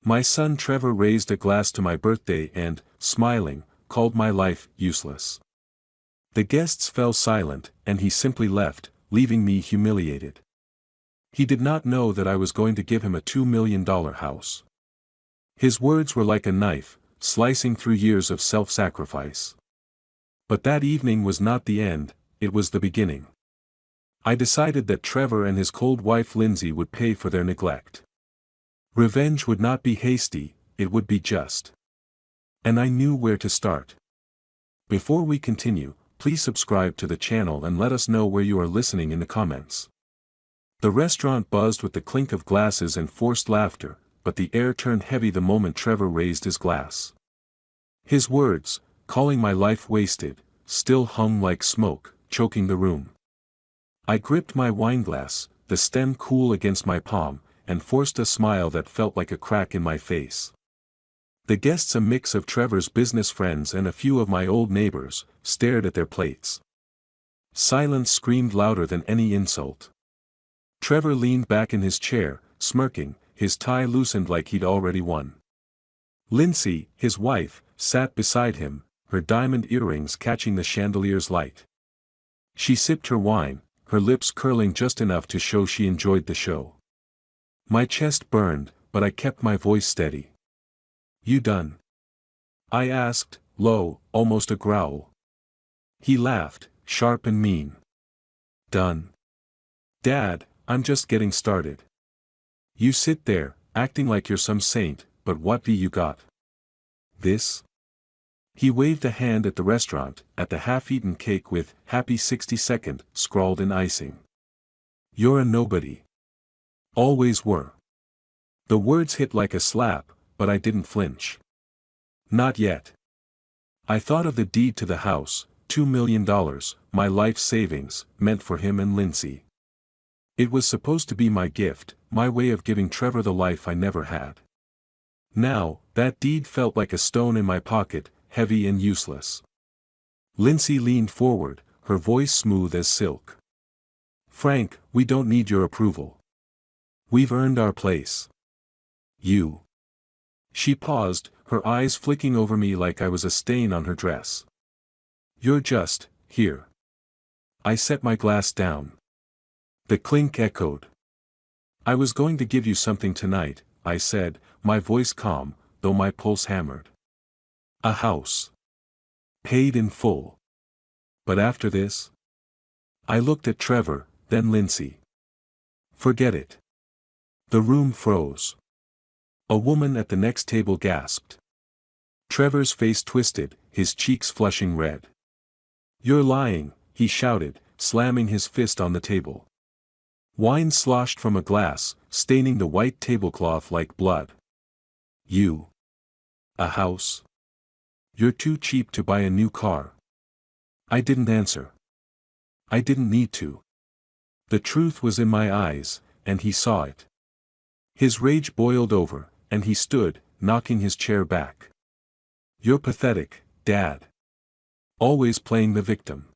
My son Trevor raised a glass to my birthday and, smiling, called my life useless. The guests fell silent, and he simply left, leaving me humiliated. He did not know that I was going to give him a $2 million house. His words were like a knife, slicing through years of self-sacrifice. But that evening was not the end, it was the beginning. I decided that Trevor and his cold wife Lindsay would pay for their neglect. Revenge would not be hasty, it would be just. And I knew where to start. Before we continue, please subscribe to the channel and let us know where you are listening in the comments. The restaurant buzzed with the clink of glasses and forced laughter, but the air turned heavy the moment Trevor raised his glass. His words, calling my life wasted, still hung like smoke, choking the room. I gripped my wineglass, the stem cool against my palm, and forced a smile that felt like a crack in my face. The guests, a mix of Trevor's business friends and a few of my old neighbors, stared at their plates. Silence screamed louder than any insult. Trevor leaned back in his chair, smirking, his tie loosened like he'd already won. Lindsay, his wife, sat beside him, her diamond earrings catching the chandelier's light. She sipped her wine, her lips curling just enough to show she enjoyed the show. My chest burned, but I kept my voice steady. "You done?" I asked, low, almost a growl. He laughed, sharp and mean. "Done? Dad, I'm just getting started. You sit there, acting like you're some saint, but what do you got? This?" He waved a hand at the restaurant, at the half-eaten cake with "Happy 62nd" scrawled in icing. "You're a nobody. Always were." The words hit like a slap, but I didn't flinch. Not yet. I thought of the deed to the house, $2 million, my life savings, meant for him and Lindsay. It was supposed to be my gift, my way of giving Trevor the life I never had. Now, that deed felt like a stone in my pocket, heavy and useless. Lindsay leaned forward, her voice smooth as silk. "Frank, we don't need your approval. We've earned our place. You." She paused, her eyes flicking over me like I was a stain on her dress. "You're just, here." I set my glass down. The clink echoed. "I was going to give you something tonight," I said, my voice calm, though my pulse hammered. "A house. Paid in full. But after this?" I looked at Trevor, then Lindsay. "Forget it." The room froze. A woman at the next table gasped. Trevor's face twisted, his cheeks flushing red. "You're lying," he shouted, slamming his fist on the table. Wine sloshed from a glass, staining the white tablecloth like blood. "You? A house? You're too cheap to buy a new car." I didn't answer. I didn't need to. The truth was in my eyes, and he saw it. His rage boiled over, and he stood, knocking his chair back. "You're pathetic, Dad. Always playing the victim.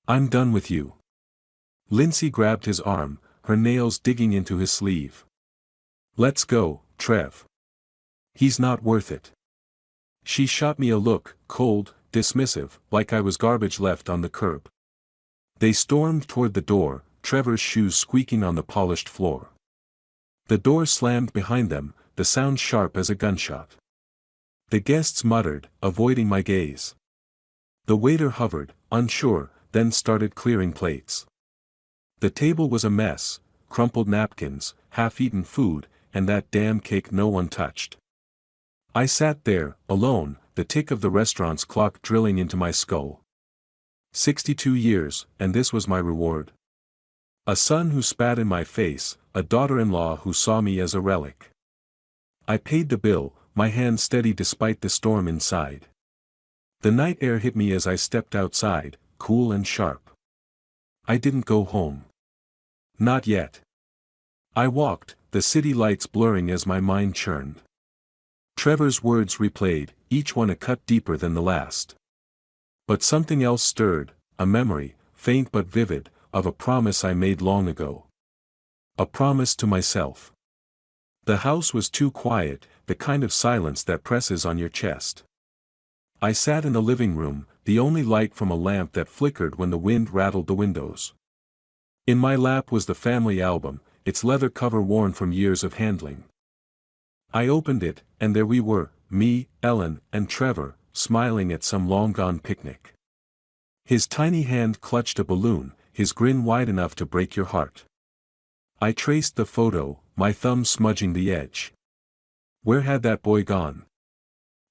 I'm done with you." Lindsay grabbed his arm, her nails digging into his sleeve. "Let's go, Trev. He's not worth it." She shot me a look, cold, dismissive, like I was garbage left on the curb. They stormed toward the door, Trevor's shoes squeaking on the polished floor. The door slammed behind them, the sound sharp as a gunshot. The guests muttered, avoiding my gaze. The waiter hovered, unsure, then started clearing plates. The table was a mess, crumpled napkins, half-eaten food, and that damn cake no one touched. I sat there, alone, the tick of the restaurant's clock drilling into my skull. 62 years, and this was my reward. A son who spat in my face, a daughter-in-law who saw me as a relic. I paid the bill, my hand steady despite the storm inside. The night air hit me as I stepped outside, cool and sharp. I didn't go home. Not yet. I walked, the city lights blurring as my mind churned. Trevor's words replayed, each one a cut deeper than the last. But something else stirred, a memory, faint but vivid, of a promise I made long ago. A promise to myself. The house was too quiet, the kind of silence that presses on your chest. I sat in the living room, the only light from a lamp that flickered when the wind rattled the windows. In my lap was the family album, its leather cover worn from years of handling. I opened it, and there we were, me, Ellen, and Trevor, smiling at some long-gone picnic. His tiny hand clutched a balloon, his grin wide enough to break your heart. I traced the photo, my thumb smudging the edge. Where had that boy gone?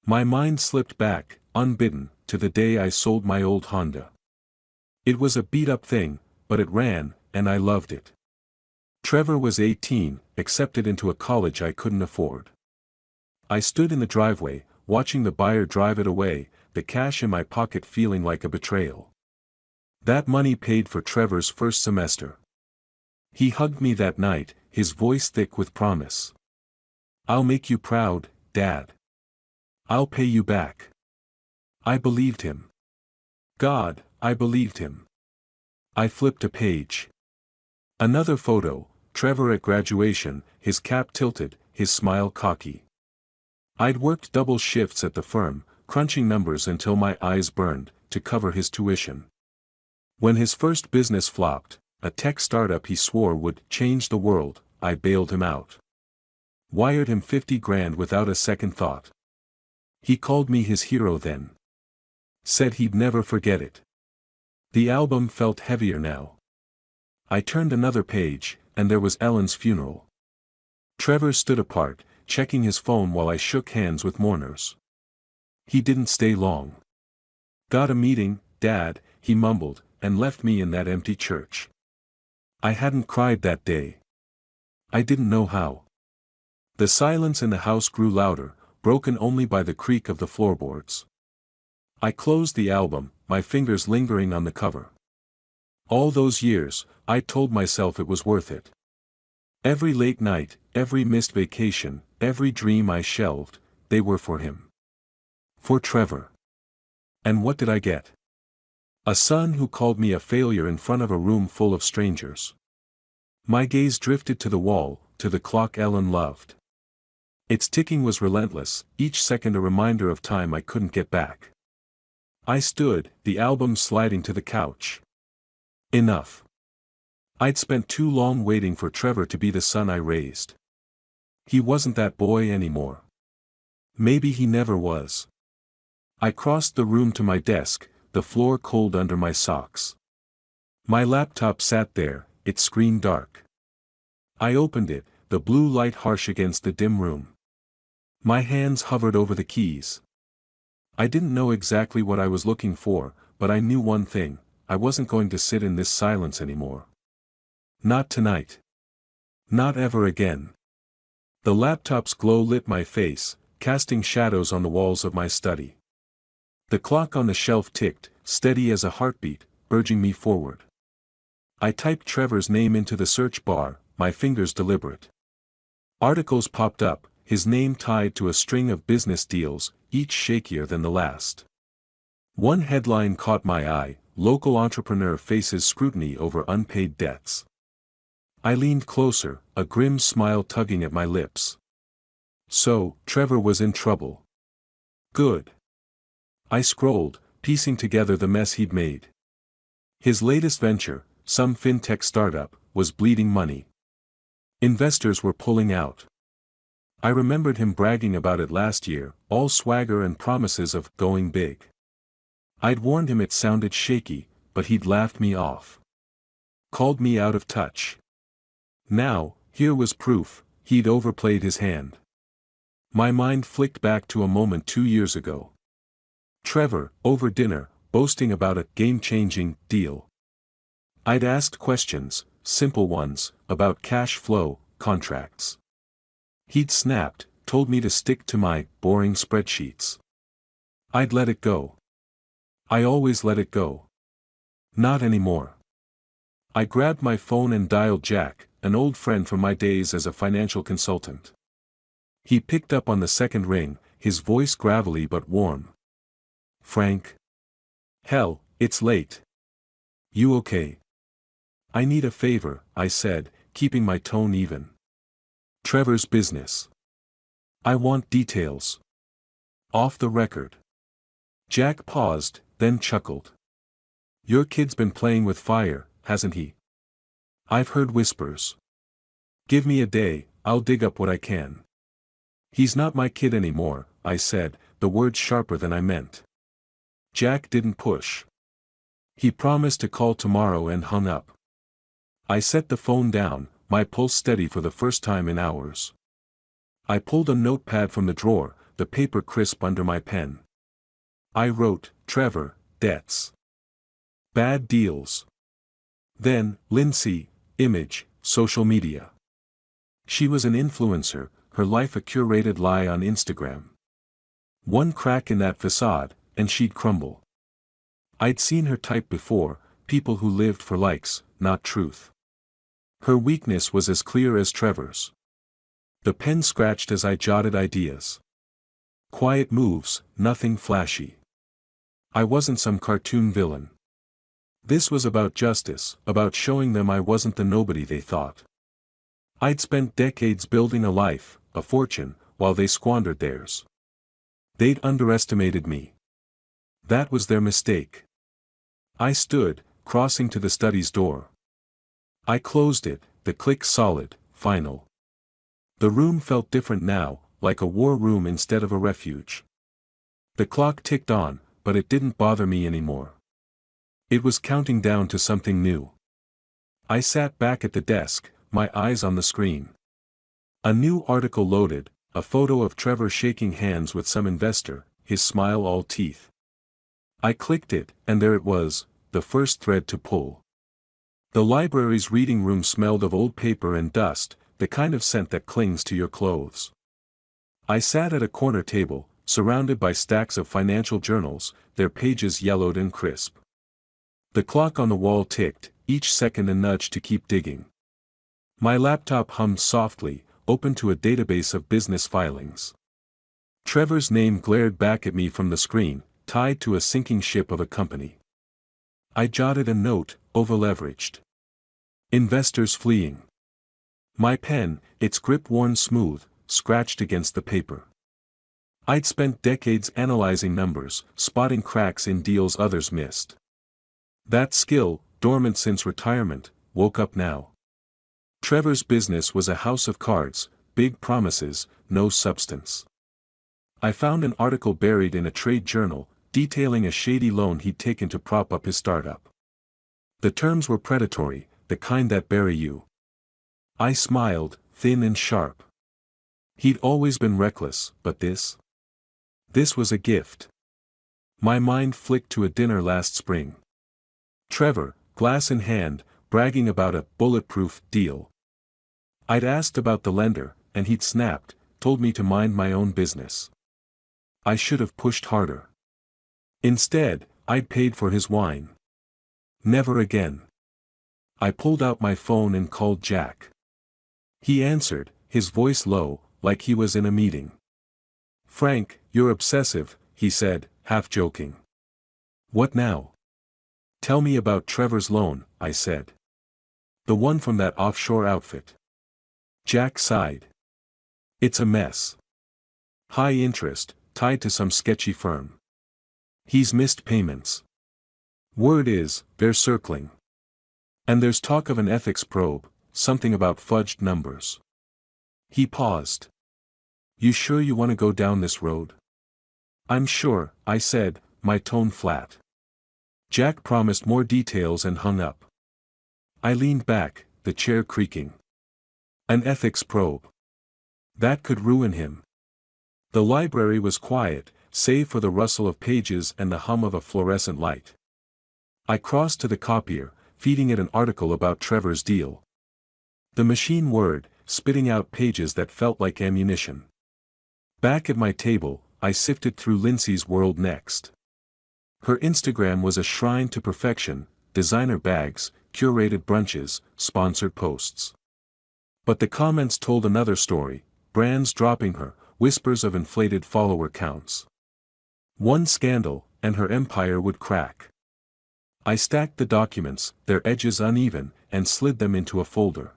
My mind slipped back, unbidden, to the day I sold my old Honda. It was a beat-up thing, but it ran, and I loved it. Trevor was 18, accepted into a college I couldn't afford. I stood in the driveway, watching the buyer drive it away, the cash in my pocket feeling like a betrayal. That money paid for Trevor's first semester. He hugged me that night, his voice thick with promise. "I'll make you proud, Dad. I'll pay you back." I believed him. God, I believed him. I flipped a page. Another photo, Trevor at graduation, his cap tilted, his smile cocky. I'd worked double shifts at the firm, crunching numbers until my eyes burned, to cover his tuition. When his first business flopped, a tech startup he swore would change the world, I bailed him out. Wired him 50 grand without a second thought. He called me his hero then. Said he'd never forget it. The album felt heavier now. I turned another page, and there was Ellen's funeral. Trevor stood apart, checking his phone while I shook hands with mourners. He didn't stay long. "Got a meeting, Dad," he mumbled, and left me in that empty church. I hadn't cried that day. I didn't know how. The silence in the house grew louder, broken only by the creak of the floorboards. I closed the album, my fingers lingering on the cover. All those years, I told myself it was worth it. Every late night, every missed vacation, every dream I shelved, they were for him. For Trevor. And what did I get? A son who called me a failure in front of a room full of strangers. My gaze drifted to the wall, to the clock Ellen loved. Its ticking was relentless, each second a reminder of time I couldn't get back. I stood, the album sliding to the couch. Enough. I'd spent too long waiting for Trevor to be the son I raised. He wasn't that boy anymore. Maybe he never was. I crossed the room to my desk, the floor cold under my socks. My laptop sat there, its screen dark. I opened it, the blue light harsh against the dim room. My hands hovered over the keys. I didn't know exactly what I was looking for, but I knew one thing: I wasn't going to sit in this silence anymore. Not tonight. Not ever again. The laptop's glow lit my face, casting shadows on the walls of my study. The clock on the shelf ticked, steady as a heartbeat, urging me forward. I typed Trevor's name into the search bar, my fingers deliberate. Articles popped up, his name tied to a string of business deals, each shakier than the last. One headline caught my eye: "Local entrepreneur faces scrutiny over unpaid debts." I leaned closer, a grim smile tugging at my lips. So, Trevor was in trouble. Good. I scrolled, piecing together the mess he'd made. His latest venture, some fintech startup, was bleeding money. Investors were pulling out. I remembered him bragging about it last year, all swagger and promises of going big. I'd warned him it sounded shaky, but he'd laughed me off. Called me out of touch. Now, here was proof: he'd overplayed his hand. My mind flicked back to a moment 2 years ago. Trevor, over dinner, boasting about a game-changing deal. I'd asked questions, simple ones, about cash flow, contracts. He'd snapped, told me to stick to my boring spreadsheets. I'd let it go. I always let it go. Not anymore. I grabbed my phone and dialed Jack, an old friend from my days as a financial consultant. He picked up on the second ring, his voice gravelly but warm. "Frank? Hell, it's late. You okay?" "I need a favor," I said, keeping my tone even. "Trevor's business. I want details. Off the record. Jack paused, then chuckled. Your kid's been playing with fire, hasn't he? I've heard whispers. Give me a day, I'll dig up what I can. He's not my kid anymore, I said, the words sharper than I meant. Jack didn't push. He promised to call tomorrow and hung up. I set the phone down, my pulse steady for the first time in hours. I pulled a notepad from the drawer, the paper crisp under my pen. I wrote, Trevor, debts. Bad deals. Then, Lindsay, image, social media. She was an influencer, her life a curated lie on Instagram. One crack in that facade, and she'd crumble. I'd seen her type before, people who lived for likes, not truth. Her weakness was as clear as Trevor's. The pen scratched as I jotted ideas. Quiet moves, nothing flashy. I wasn't some cartoon villain. This was about justice, about showing them I wasn't the nobody they thought. I'd spent decades building a life, a fortune, while they squandered theirs. They'd underestimated me. That was their mistake. I stood, crossing to the study's door. I closed it, the click solid, final. The room felt different now, like a war room instead of a refuge. The clock ticked on, but it didn't bother me anymore. It was counting down to something new. I sat back at the desk, my eyes on the screen. A new article loaded, a photo of Trevor shaking hands with some investor, his smile all teeth. I clicked it, and there it was, the first thread to pull. The library's reading room smelled of old paper and dust, the kind of scent that clings to your clothes. I sat at a corner table, surrounded by stacks of financial journals, their pages yellowed and crisp. The clock on the wall ticked, each second a nudge to keep digging. My laptop hummed softly, open to a database of business filings. Trevor's name glared back at me from the screen, tied to a sinking ship of a company. I jotted a note, overleveraged. Investors fleeing. My pen, its grip worn smooth, scratched against the paper. I'd spent decades analyzing numbers, spotting cracks in deals others missed. That skill, dormant since retirement, woke up now. Trevor's business was a house of cards, big promises, no substance. I found an article buried in a trade journal, detailing a shady loan he'd taken to prop up his startup. The terms were predatory, the kind that bury you. I smiled, thin and sharp. He'd always been reckless, but this? This was a gift. My mind flicked to a dinner last spring. Trevor, glass in hand, bragging about a bulletproof deal. I'd asked about the lender, and he'd snapped, told me to mind my own business. I should have pushed harder. Instead, I'd paid for his wine. Never again. I pulled out my phone and called Jack. He answered, his voice low, like he was in a meeting. Frank, you're obsessive, he said, half joking. What now? Tell me about Trevor's loan, I said. The one from that offshore outfit. Jack sighed. It's a mess. High interest, tied to some sketchy firm. He's missed payments. Word is, they're circling. And there's talk of an ethics probe, something about fudged numbers. He paused. You sure you want to go down this road? I'm sure, I said, my tone flat. Jack promised more details and hung up. I leaned back, the chair creaking. An ethics probe. That could ruin him. The library was quiet, save for the rustle of pages and the hum of a fluorescent light. I crossed to the copier, feeding it an article about Trevor's deal. The machine whirred, spitting out pages that felt like ammunition. Back at my table, I sifted through Lindsay's world next. Her Instagram was a shrine to perfection, designer bags, curated brunches, sponsored posts. But the comments told another story, brands dropping her, whispers of inflated follower counts. One scandal, and her empire would crack. I stacked the documents, their edges uneven, and slid them into a folder.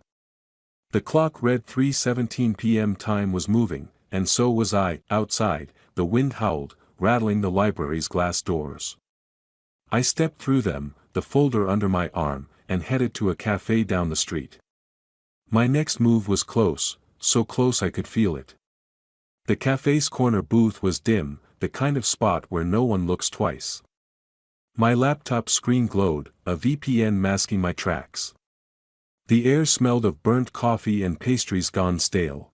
The clock read 3:17 p.m. Time was moving, and so was I. Outside, the wind howled, rattling the library's glass doors. I stepped through them, the folder under my arm, and headed to a cafe down the street. My next move was close, so close I could feel it. The cafe's corner booth was dim, the kind of spot where no one looks twice. My laptop screen glowed, a VPN masking my tracks. The air smelled of burnt coffee and pastries gone stale.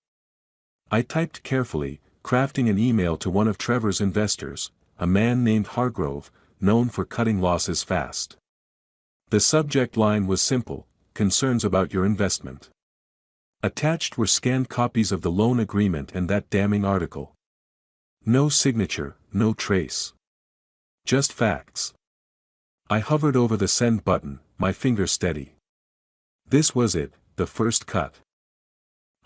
I typed carefully, crafting an email to one of Trevor's investors, a man named Hargrove, known for cutting losses fast. The subject line was simple: concerns about your investment. Attached were scanned copies of the loan agreement and that damning article. No signature, no trace. Just facts. I hovered over the send button, my finger steady. This was it, the first cut.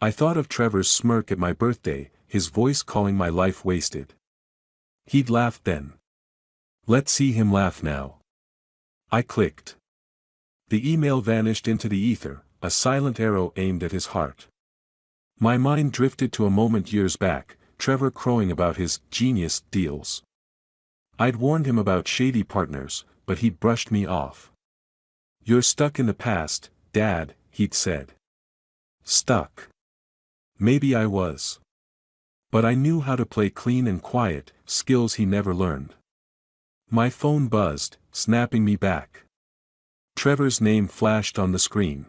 I thought of Trevor's smirk at my birthday, his voice calling my life wasted. He'd laughed then. Let's see him laugh now. I clicked. The email vanished into the ether, a silent arrow aimed at his heart. My mind drifted to a moment years back, Trevor crowing about his genius deals. I'd warned him about shady partners, but he'd brushed me off. You're stuck in the past, Dad, he'd said. Stuck. Maybe I was. But I knew how to play clean and quiet, skills he never learned. My phone buzzed, snapping me back. Trevor's name flashed on the screen.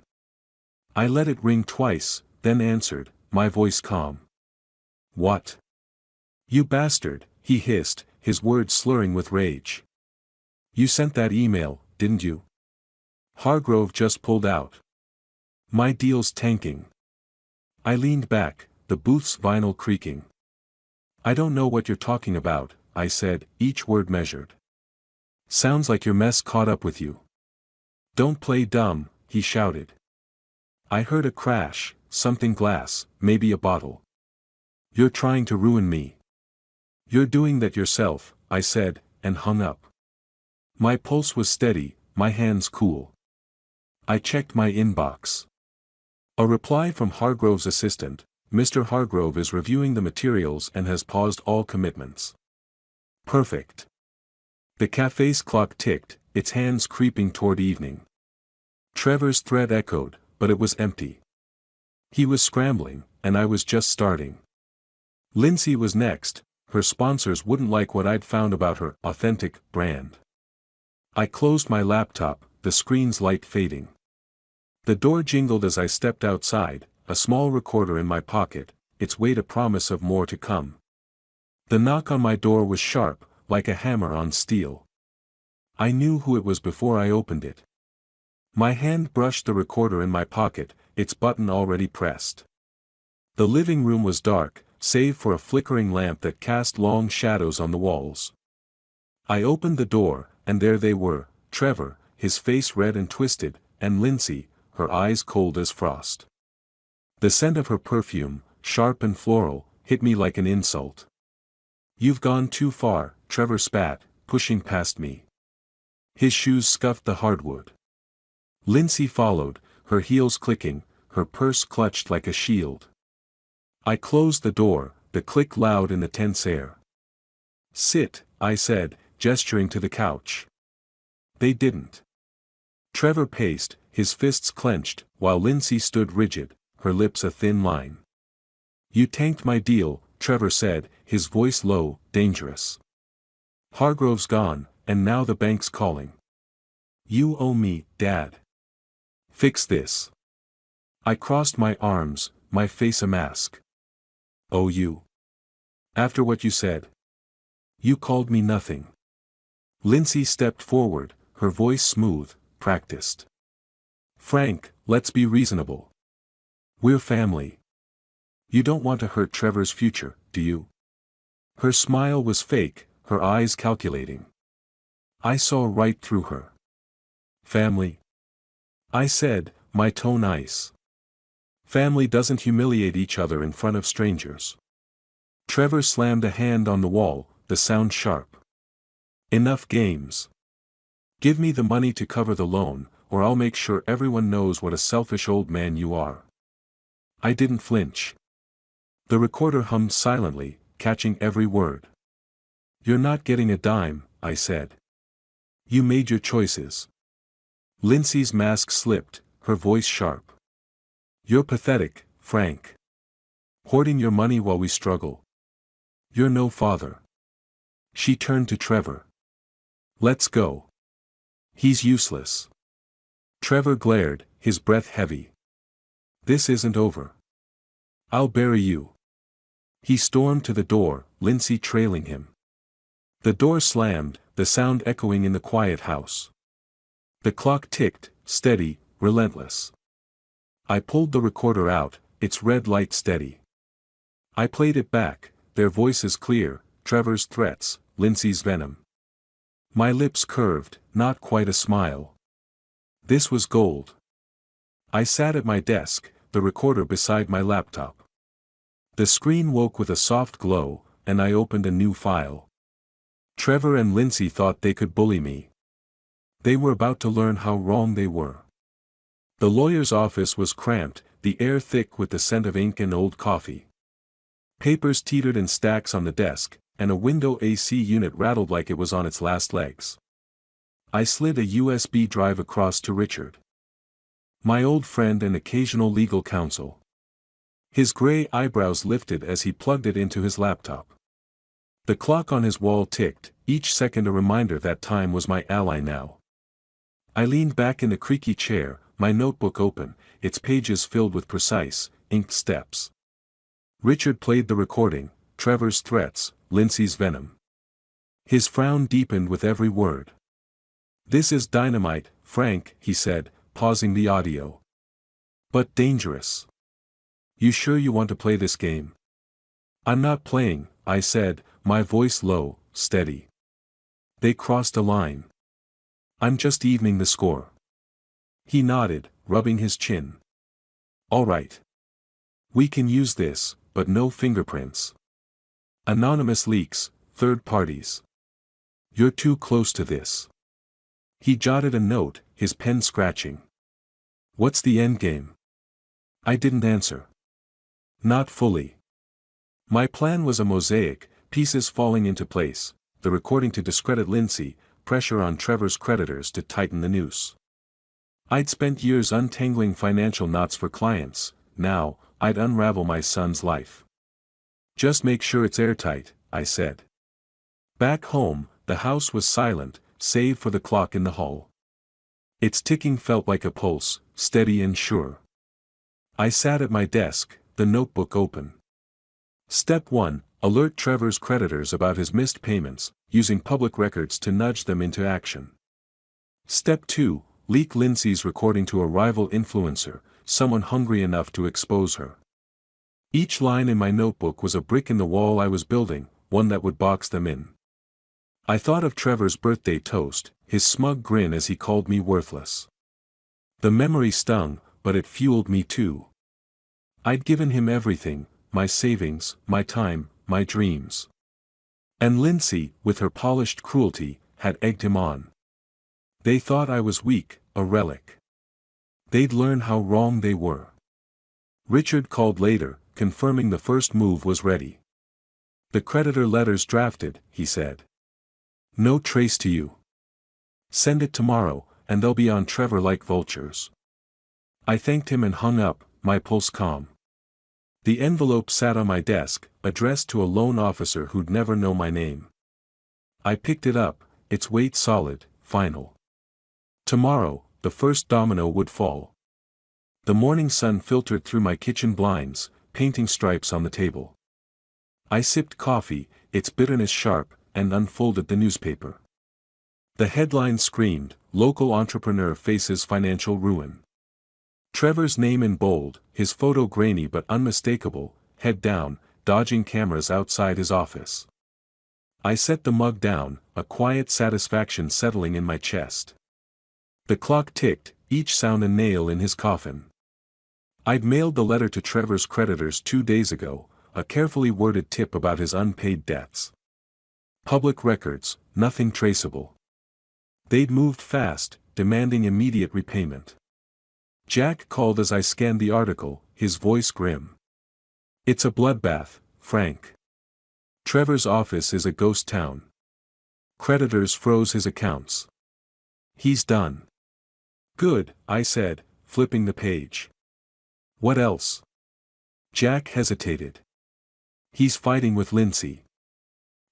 I let it ring twice, then answered, my voice calm. What? You bastard, he hissed, his words slurring with rage. You sent that email, didn't you? Hargrove just pulled out. My deal's tanking. I leaned back, the booth's vinyl creaking. I don't know what you're talking about, I said, each word measured. Sounds like your mess caught up with you. Don't play dumb, he shouted. I heard a crash, something glass, maybe a bottle. You're trying to ruin me. You're doing that yourself, I said, and hung up. My pulse was steady, my hands cool. I checked my inbox. A reply from Hargrove's assistant: Mr. Hargrove is reviewing the materials and has paused all commitments. Perfect. The cafe's clock ticked, its hands creeping toward evening. Trevor's thread echoed, but it was empty. He was scrambling, and I was just starting. Lindsay was next. Her sponsors wouldn't like what I'd found about her authentic brand. I closed my laptop, the screen's light fading. The door jingled as I stepped outside, a small recorder in my pocket, its weight a promise of more to come. The knock on my door was sharp, like a hammer on steel. I knew who it was before I opened it. My hand brushed the recorder in my pocket, its button already pressed. The living room was dark, save for a flickering lamp that cast long shadows on the walls. I opened the door, and there they were, Trevor, his face red and twisted, and Lindsay, her eyes cold as frost. The scent of her perfume, sharp and floral, hit me like an insult. You've gone too far, Trevor spat, pushing past me. His shoes scuffed the hardwood. Lindsay followed, her heels clicking, her purse clutched like a shield. I closed the door, the click loud in the tense air. Sit, I said, gesturing to the couch. They didn't. Trevor paced, his fists clenched, while Lindsay stood rigid, her lips a thin line. You tanked my deal, Trevor said, his voice low, dangerous. Hargrove's gone, and now the bank's calling. You owe me, Dad. Fix this. I crossed my arms, my face a mask. Oh, you. After what you said. You called me nothing. Lindsay stepped forward, her voice smooth, practiced. Frank, let's be reasonable. We're family. You don't want to hurt Trevor's future, do you? Her smile was fake, her eyes calculating. I saw right through her. Family? I said, my tone ice. Family doesn't humiliate each other in front of strangers. Trevor slammed a hand on the wall, the sound sharp. Enough games. Give me the money to cover the loan, or I'll make sure everyone knows what a selfish old man you are. I didn't flinch. The recorder hummed silently, catching every word. "You're not getting a dime," I said. "You made your choices." Lindsay's mask slipped, her voice sharp. "You're pathetic, Frank. Hoarding your money while we struggle. You're no father." She turned to Trevor. "Let's go. He's useless." Trevor glared, his breath heavy. "This isn't over. I'll bury you." He stormed to the door, Lindsay trailing him. The door slammed, the sound echoing in the quiet house. The clock ticked, steady, relentless. I pulled the recorder out, its red light steady. I played it back, their voices clear, Trevor's threats, Lindsay's venom. My lips curved, not quite a smile. This was gold. I sat at my desk, the recorder beside my laptop. The screen woke with a soft glow, and I opened a new file. Trevor and Lindsay thought they could bully me. They were about to learn how wrong they were. The lawyer's office was cramped, the air thick with the scent of ink and old coffee. Papers teetered in stacks on the desk, and a window AC unit rattled like it was on its last legs. I slid a USB drive across to Richard, my old friend and occasional legal counsel. His gray eyebrows lifted as he plugged it into his laptop. The clock on his wall ticked, each second a reminder that time was my ally now. I leaned back in the creaky chair, my notebook open, its pages filled with precise, inked steps. Richard played the recording, Trevor's threats, Lindsay's venom. His frown deepened with every word. "This is dynamite, Frank," he said, pausing the audio. "But dangerous. You sure you want to play this game?" "I'm not playing," I said, my voice low, steady. "They crossed a line. I'm just evening the score." He nodded, rubbing his chin. "All right. We can use this, but no fingerprints. Anonymous leaks, third parties. You're too close to this." He jotted a note, his pen scratching. "What's the endgame?" I didn't answer. Not fully. My plan was a mosaic, pieces falling into place, the recording to discredit Lindsay, pressure on Trevor's creditors to tighten the noose. I'd spent years untangling financial knots for clients, now, I'd unravel my son's life. "Just make sure it's airtight," I said. Back home, the house was silent, save for the clock in the hall. Its ticking felt like a pulse, steady and sure. I sat at my desk, the notebook open. Step 1, alert Trevor's creditors about his missed payments, using public records to nudge them into action. Step 2, leak Lindsay's recording to a rival influencer, someone hungry enough to expose her. Each line in my notebook was a brick in the wall I was building, one that would box them in. I thought of Trevor's birthday toast, his smug grin as he called me worthless. The memory stung, but it fueled me too. I'd given him everything, my savings, my time, my dreams. And Lindsay, with her polished cruelty, had egged him on. They thought I was weak, a relic. They'd learn how wrong they were. Richard called later, confirming the first move was ready. "The creditor letter's drafted," he said. "No trace to you. Send it tomorrow, and they'll be on Trevor like vultures." I thanked him and hung up, my pulse calm. The envelope sat on my desk, addressed to a loan officer who'd never know my name. I picked it up, its weight solid, final. Tomorrow, the first domino would fall. The morning sun filtered through my kitchen blinds, painting stripes on the table. I sipped coffee, its bitterness sharp, and unfolded the newspaper. The headline screamed, "Local entrepreneur faces financial ruin." Trevor's name in bold, his photo grainy but unmistakable, head down, dodging cameras outside his office. I set the mug down, a quiet satisfaction settling in my chest. The clock ticked, each sound a nail in his coffin. I'd mailed the letter to Trevor's creditors 2 days ago, a carefully worded tip about his unpaid debts. Public records, nothing traceable. They'd moved fast, demanding immediate repayment. Jack called as I scanned the article, his voice grim. It's a bloodbath, Frank. Trevor's office is a ghost town. Creditors froze his accounts. He's done. Good, I said, flipping the page. What else? Jack hesitated. He's fighting with Lindsay.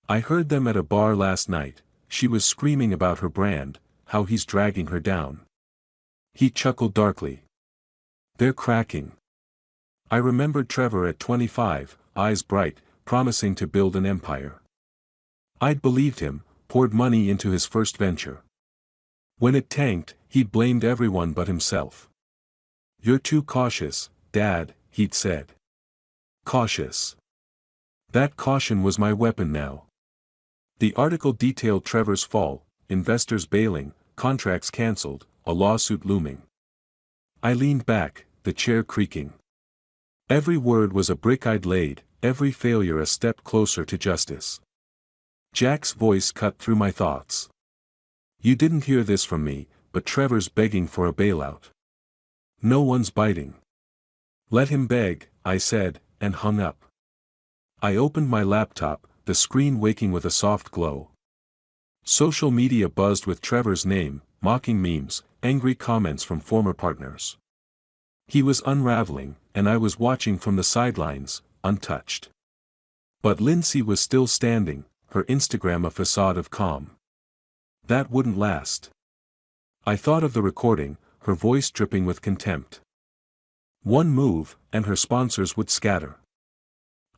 I heard them at a bar last night. She was screaming about her brand, how he's dragging her down. He chuckled darkly. They're cracking. I remembered Trevor at 25, eyes bright, promising to build an empire. I'd believed him, poured money into his first venture. When it tanked, he'd blamed everyone but himself. You're too cautious, Dad, he'd said. Cautious. That caution was my weapon now. The article detailed Trevor's fall, investors bailing, contracts cancelled, a lawsuit looming. I leaned back, the chair creaking. Every word was a brick I'd laid, every failure a step closer to justice. Jack's voice cut through my thoughts. You didn't hear this from me, but Trevor's begging for a bailout. No one's biting. Let him beg, I said, and hung up. I opened my laptop, the screen waking with a soft glow. Social media buzzed with Trevor's name, mocking memes, angry comments from former partners. He was unraveling, and I was watching from the sidelines, untouched. But Lindsay was still standing, her Instagram a facade of calm. That wouldn't last. I thought of the recording, her voice dripping with contempt. One move, and her sponsors would scatter.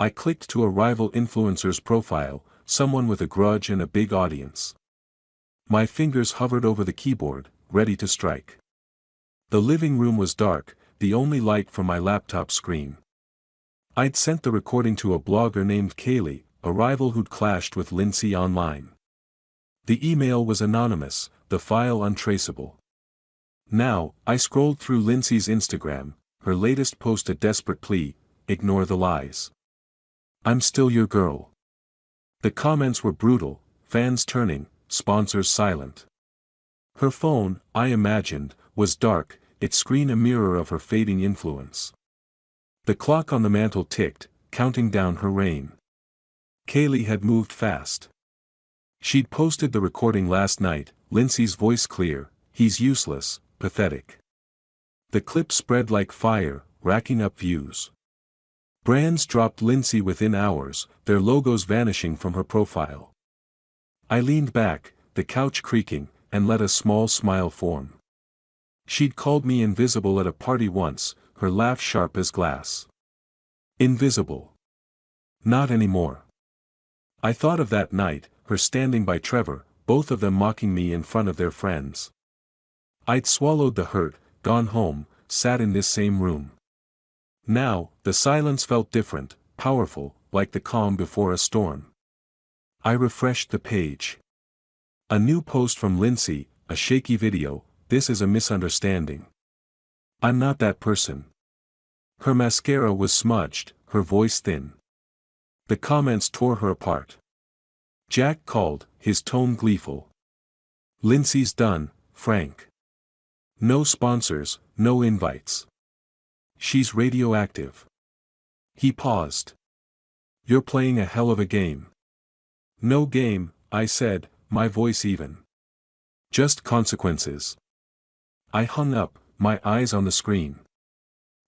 I clicked to a rival influencer's profile, someone with a grudge and a big audience. My fingers hovered over the keyboard, ready to strike. The living room was dark, the only light from my laptop screen. I'd sent the recording to a blogger named Kaylee, a rival who'd clashed with Lindsay online. The email was anonymous, the file untraceable. Now, I scrolled through Lindsay's Instagram, her latest post a desperate plea, ignore the lies. I'm still your girl. The comments were brutal, fans turning, sponsors silent. Her phone, I imagined, was dark, its screen a mirror of her fading influence. The clock on the mantel ticked, counting down her reign. Kaylee had moved fast. She'd posted the recording last night, Lindsay's voice clear, he's useless, pathetic. The clip spread like fire, racking up views. Brands dropped Lindsay within hours, their logos vanishing from her profile. I leaned back, the couch creaking, and let a small smile form. She'd called me invisible at a party once, her laugh sharp as glass. Invisible. Not anymore. I thought of that night, her standing by Trevor, both of them mocking me in front of their friends. I'd swallowed the hurt, gone home, sat in this same room. Now, the silence felt different, powerful, like the calm before a storm. I refreshed the page. A new post from Lindsay, a shaky video, this is a misunderstanding. I'm not that person. Her mascara was smudged, her voice thin. The comments tore her apart. Jack called, his tone gleeful. Lindsay's done, Frank. No sponsors, no invites. She's radioactive. He paused. You're playing a hell of a game. No game, I said, my voice even. Just consequences. I hung up, my eyes on the screen.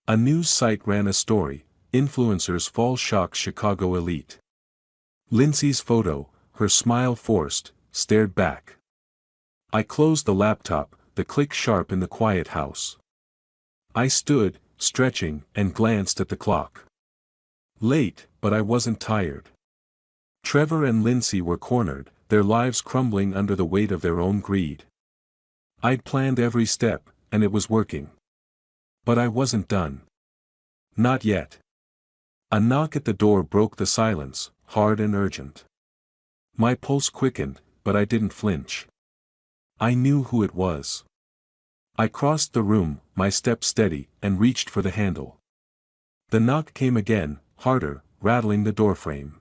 A news site ran a story, influencers fall shock Chicago elite. Lindsay's photo, her smile forced, stared back. I closed the laptop, the click sharp in the quiet house. I stood, stretching, and glanced at the clock. Late, but I wasn't tired. Trevor and Lindsay were cornered, their lives crumbling under the weight of their own greed. I'd planned every step, and it was working. But I wasn't done. Not yet. A knock at the door broke the silence, hard and urgent. My pulse quickened, but I didn't flinch. I knew who it was. I crossed the room, my step steady, and reached for the handle. The knock came again, harder, rattling the doorframe.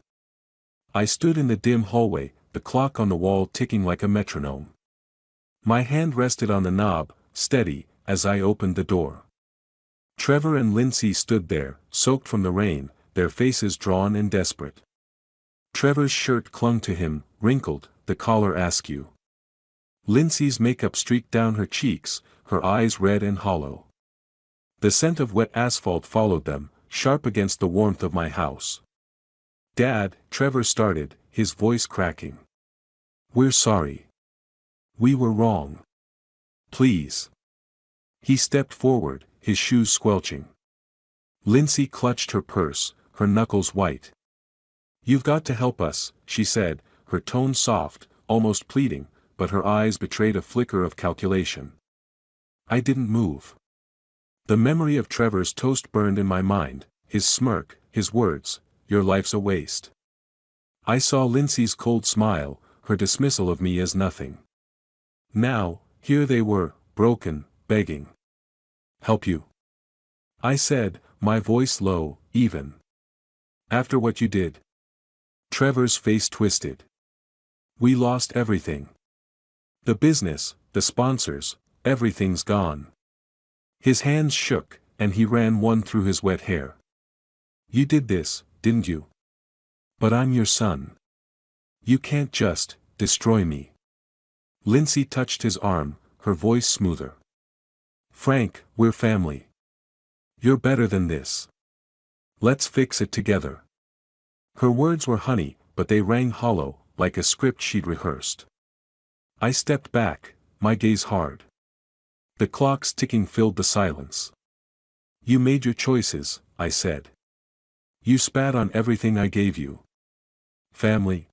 I stood in the dim hallway, the clock on the wall ticking like a metronome. My hand rested on the knob, steady, as I opened the door. Trevor and Lindsay stood there, soaked from the rain, their faces drawn and desperate. Trevor's shirt clung to him, wrinkled, the collar askew. Lindsay's makeup streaked down her cheeks, her eyes red and hollow. The scent of wet asphalt followed them, sharp against the warmth of my house. "Dad," Trevor started, his voice cracking. "We're sorry. We were wrong. Please." He stepped forward, his shoes squelching. Lindsay clutched her purse, her knuckles white. "You've got to help us," she said, her tone soft, almost pleading, but her eyes betrayed a flicker of calculation. I didn't move. The memory of Trevor's toast burned in my mind, his smirk, his words, "Your life's a waste." I saw Lindsay's cold smile, her dismissal of me as nothing. Now, here they were, broken, begging. "Help you?" I said, my voice low, even. "After what you did?" Trevor's face twisted. "We lost everything. The business, the sponsors, everything's gone." His hands shook, and he ran one through his wet hair. "You did this, didn't you? But I'm your son. You can't just destroy me." Lindsay touched his arm, her voice smoother. "Frank, we're family. You're better than this. Let's fix it together." Her words were honey, but they rang hollow, like a script she'd rehearsed. I stepped back, my gaze hard. The clocks ticking filled the silence. "You made your choices," I said. "You spat on everything I gave you. Family?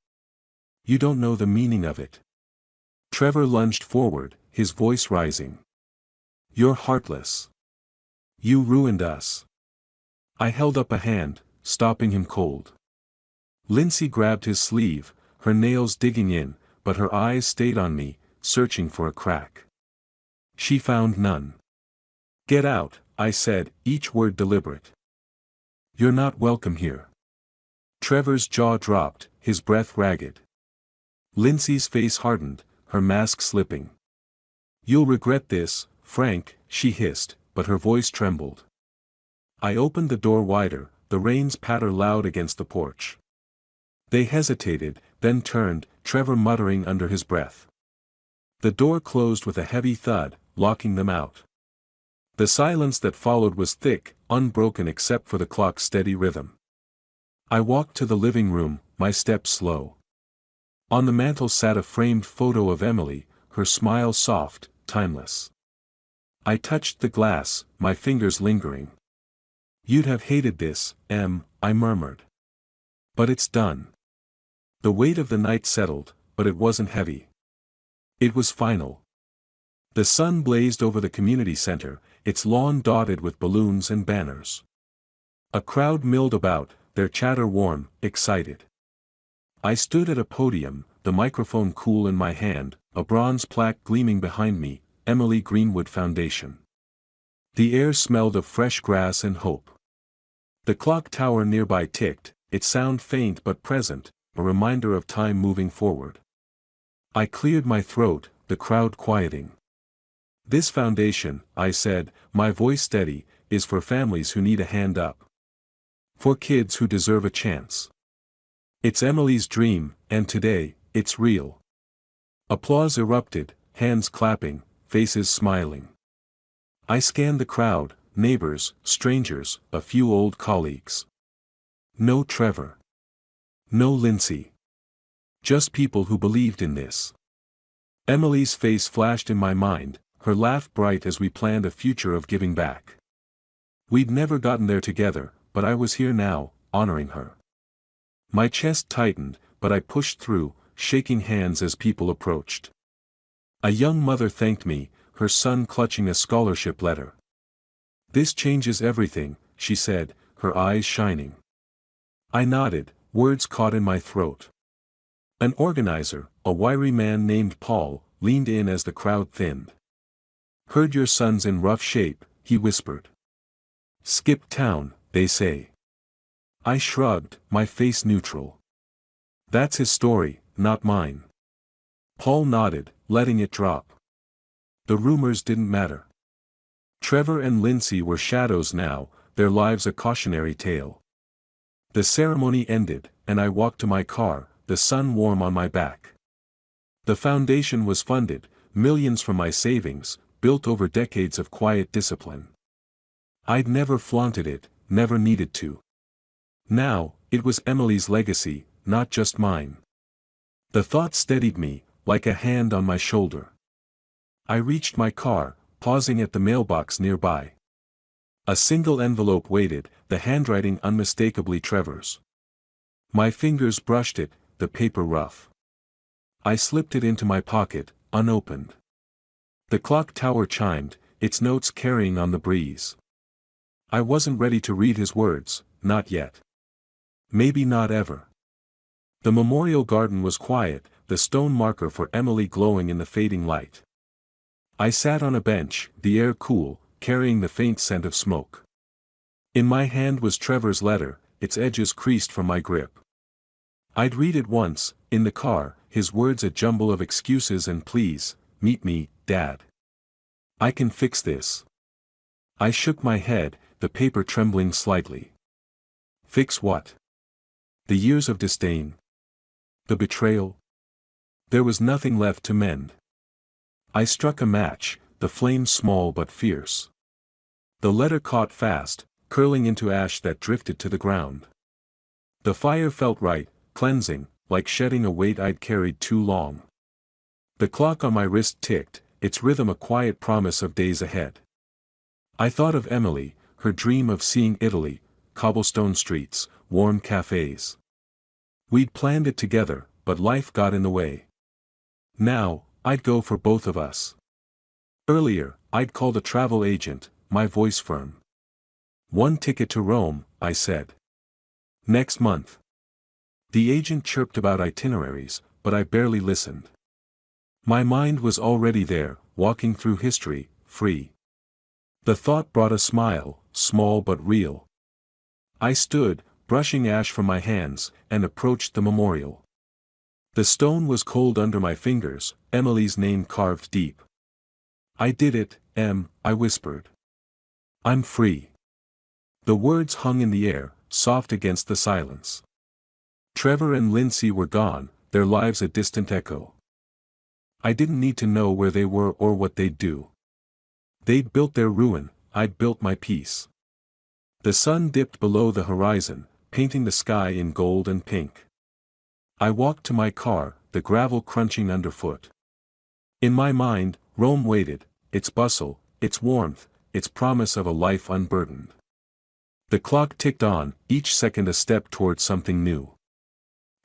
You don't know the meaning of it." Trevor lunged forward, his voice rising. "You're heartless. You ruined us." I held up a hand, stopping him cold. Lindsay grabbed his sleeve, her nails digging in, but her eyes stayed on me, searching for a crack. She found none. "Get out," I said, each word deliberate. "You're not welcome here." Trevor's jaw dropped, his breath ragged. Lindsay's face hardened, her mask slipping. "You'll regret this, Frank," she hissed, but her voice trembled. I opened the door wider, the rain's patter loud against the porch. They hesitated, then turned, Trevor muttering under his breath. The door closed with a heavy thud, locking them out. The silence that followed was thick, unbroken except for the clock's steady rhythm. I walked to the living room, my steps slow. On the mantel sat a framed photo of Emily, her smile soft, timeless. I touched the glass, my fingers lingering. "You'd have hated this, Em," I murmured. "But it's done." The weight of the night settled, but it wasn't heavy. It was final. The sun blazed over the community center, its lawn dotted with balloons and banners. A crowd milled about, their chatter warm, excited. I stood at a podium, the microphone cool in my hand, a bronze plaque gleaming behind me, Emily Greenwood Foundation. The air smelled of fresh grass and hope. The clock tower nearby ticked, its sound faint but present, a reminder of time moving forward. I cleared my throat, the crowd quieting. "This foundation," I said, my voice steady, "is for families who need a hand up. For kids who deserve a chance. It's Emily's dream, and today, it's real." Applause erupted, hands clapping, faces smiling. I scanned the crowd, neighbors, strangers, a few old colleagues. No Trevor. No Lindsay. Just people who believed in this. Emily's face flashed in my mind, her laugh bright as we planned a future of giving back. We'd never gotten there together, but I was here now, honoring her. My chest tightened, but I pushed through, shaking hands as people approached. A young mother thanked me, her son clutching a scholarship letter. "This changes everything," she said, her eyes shining. I nodded, words caught in my throat. An organizer, a wiry man named Paul, leaned in as the crowd thinned. "Heard your son's in rough shape," he whispered. "Skip town, they say." I shrugged, my face neutral. "That's his story, not mine." Paul nodded, letting it drop. The rumors didn't matter. Trevor and Lindsay were shadows now, their lives a cautionary tale. The ceremony ended, and I walked to my car, the sun warm on my back. The foundation was funded, millions from my savings, built over decades of quiet discipline. I'd never flaunted it, never needed to. Now, it was Emily's legacy, not just mine. The thought steadied me, like a hand on my shoulder. I reached my car, pausing at the mailbox nearby. A single envelope waited, the handwriting unmistakably Trevor's. My fingers brushed it, the paper rough. I slipped it into my pocket, unopened. The clock tower chimed, its notes carrying on the breeze. I wasn't ready to read his words, not yet. Maybe not ever. The memorial garden was quiet, the stone marker for Emily glowing in the fading light. I sat on a bench, the air cool, carrying the faint scent of smoke. In my hand was Trevor's letter, its edges creased from my grip. I'd read it once, in the car, his words a jumble of excuses and pleas, "Meet me, Dad. I can fix this." I shook my head, the paper trembling slightly. Fix what? The years of disdain? The betrayal? There was nothing left to mend. I struck a match, the flame small but fierce. The letter caught fast, curling into ash that drifted to the ground. The fire felt right, cleansing, like shedding a weight I'd carried too long. The clock on my wrist ticked, its rhythm a quiet promise of days ahead. I thought of Emily, her dream of seeing Italy, cobblestone streets, warm cafes. We'd planned it together, but life got in the way. Now, I'd go for both of us. Earlier, I'd called a travel agent, my voice firm. "One ticket to Rome," I said. "Next month." The agent chirped about itineraries, but I barely listened. My mind was already there, walking through history, free. The thought brought a smile, small but real. I stood, brushing ash from my hands, and approached the memorial. The stone was cold under my fingers, Emily's name carved deep. "I did it, Em," I whispered. "I'm free." The words hung in the air, soft against the silence. Trevor and Lindsay were gone, their lives a distant echo. I didn't need to know where they were or what they'd do. They'd built their ruin, I'd built my peace. The sun dipped below the horizon, painting the sky in gold and pink. I walked to my car, the gravel crunching underfoot. In my mind, Rome waited, its bustle, its warmth, its promise of a life unburdened. The clock ticked on, each second a step toward something new.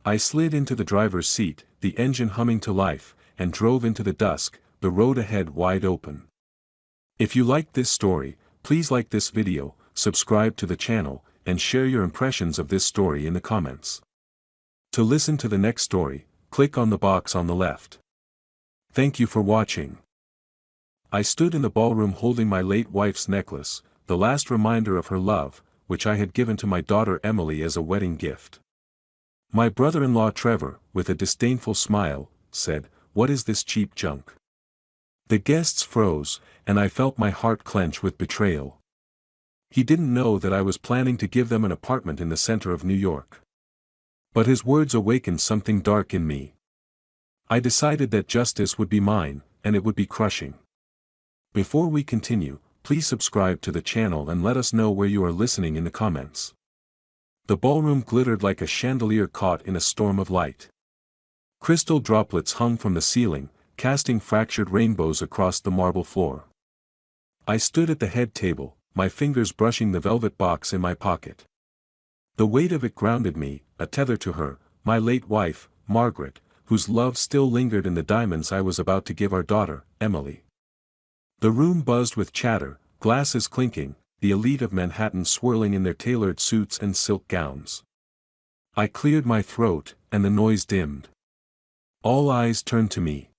I slid into the driver's seat, the engine humming to life, and drove into the dusk, the road ahead wide open. If you liked this story, please like this video, subscribe to the channel, and share your impressions of this story in the comments. To listen to the next story, click on the box on the left. Thank you for watching. I stood in the ballroom holding my late wife's necklace, the last reminder of her love, which I had given to my daughter Emily as a wedding gift. My brother-in-law Trevor, with a disdainful smile, said, "What is this cheap junk?" The guests froze, and I felt my heart clench with betrayal. He didn't know that I was planning to give them an apartment in the center of New York. But his words awakened something dark in me. I decided that justice would be mine, and it would be crushing. Before we continue, please subscribe to the channel and let us know where you are listening in the comments. The ballroom glittered like a chandelier caught in a storm of light. Crystal droplets hung from the ceiling, casting fractured rainbows across the marble floor. I stood at the head table, my fingers brushing the velvet box in my pocket. The weight of it grounded me, a tether to her, my late wife, Margaret, whose love still lingered in the diamonds I was about to give our daughter, Emily. The room buzzed with chatter, glasses clinking, the elite of Manhattan swirling in their tailored suits and silk gowns. I cleared my throat, and the noise dimmed. All eyes turned to me.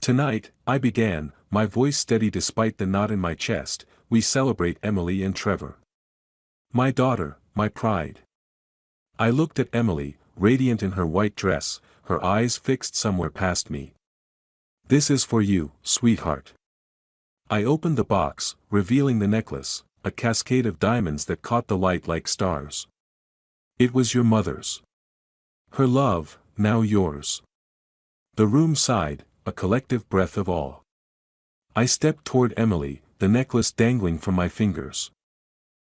"Tonight," I began, my voice steady despite the knot in my chest, "we celebrate Emily and Trevor. My daughter, my pride." I looked at Emily, radiant in her white dress, her eyes fixed somewhere past me. "This is for you, sweetheart." I opened the box, revealing the necklace, a cascade of diamonds that caught the light like stars. It was your mother's. Her love, now yours. The room sighed, a collective breath of awe. I stepped toward Emily, the necklace dangling from my fingers.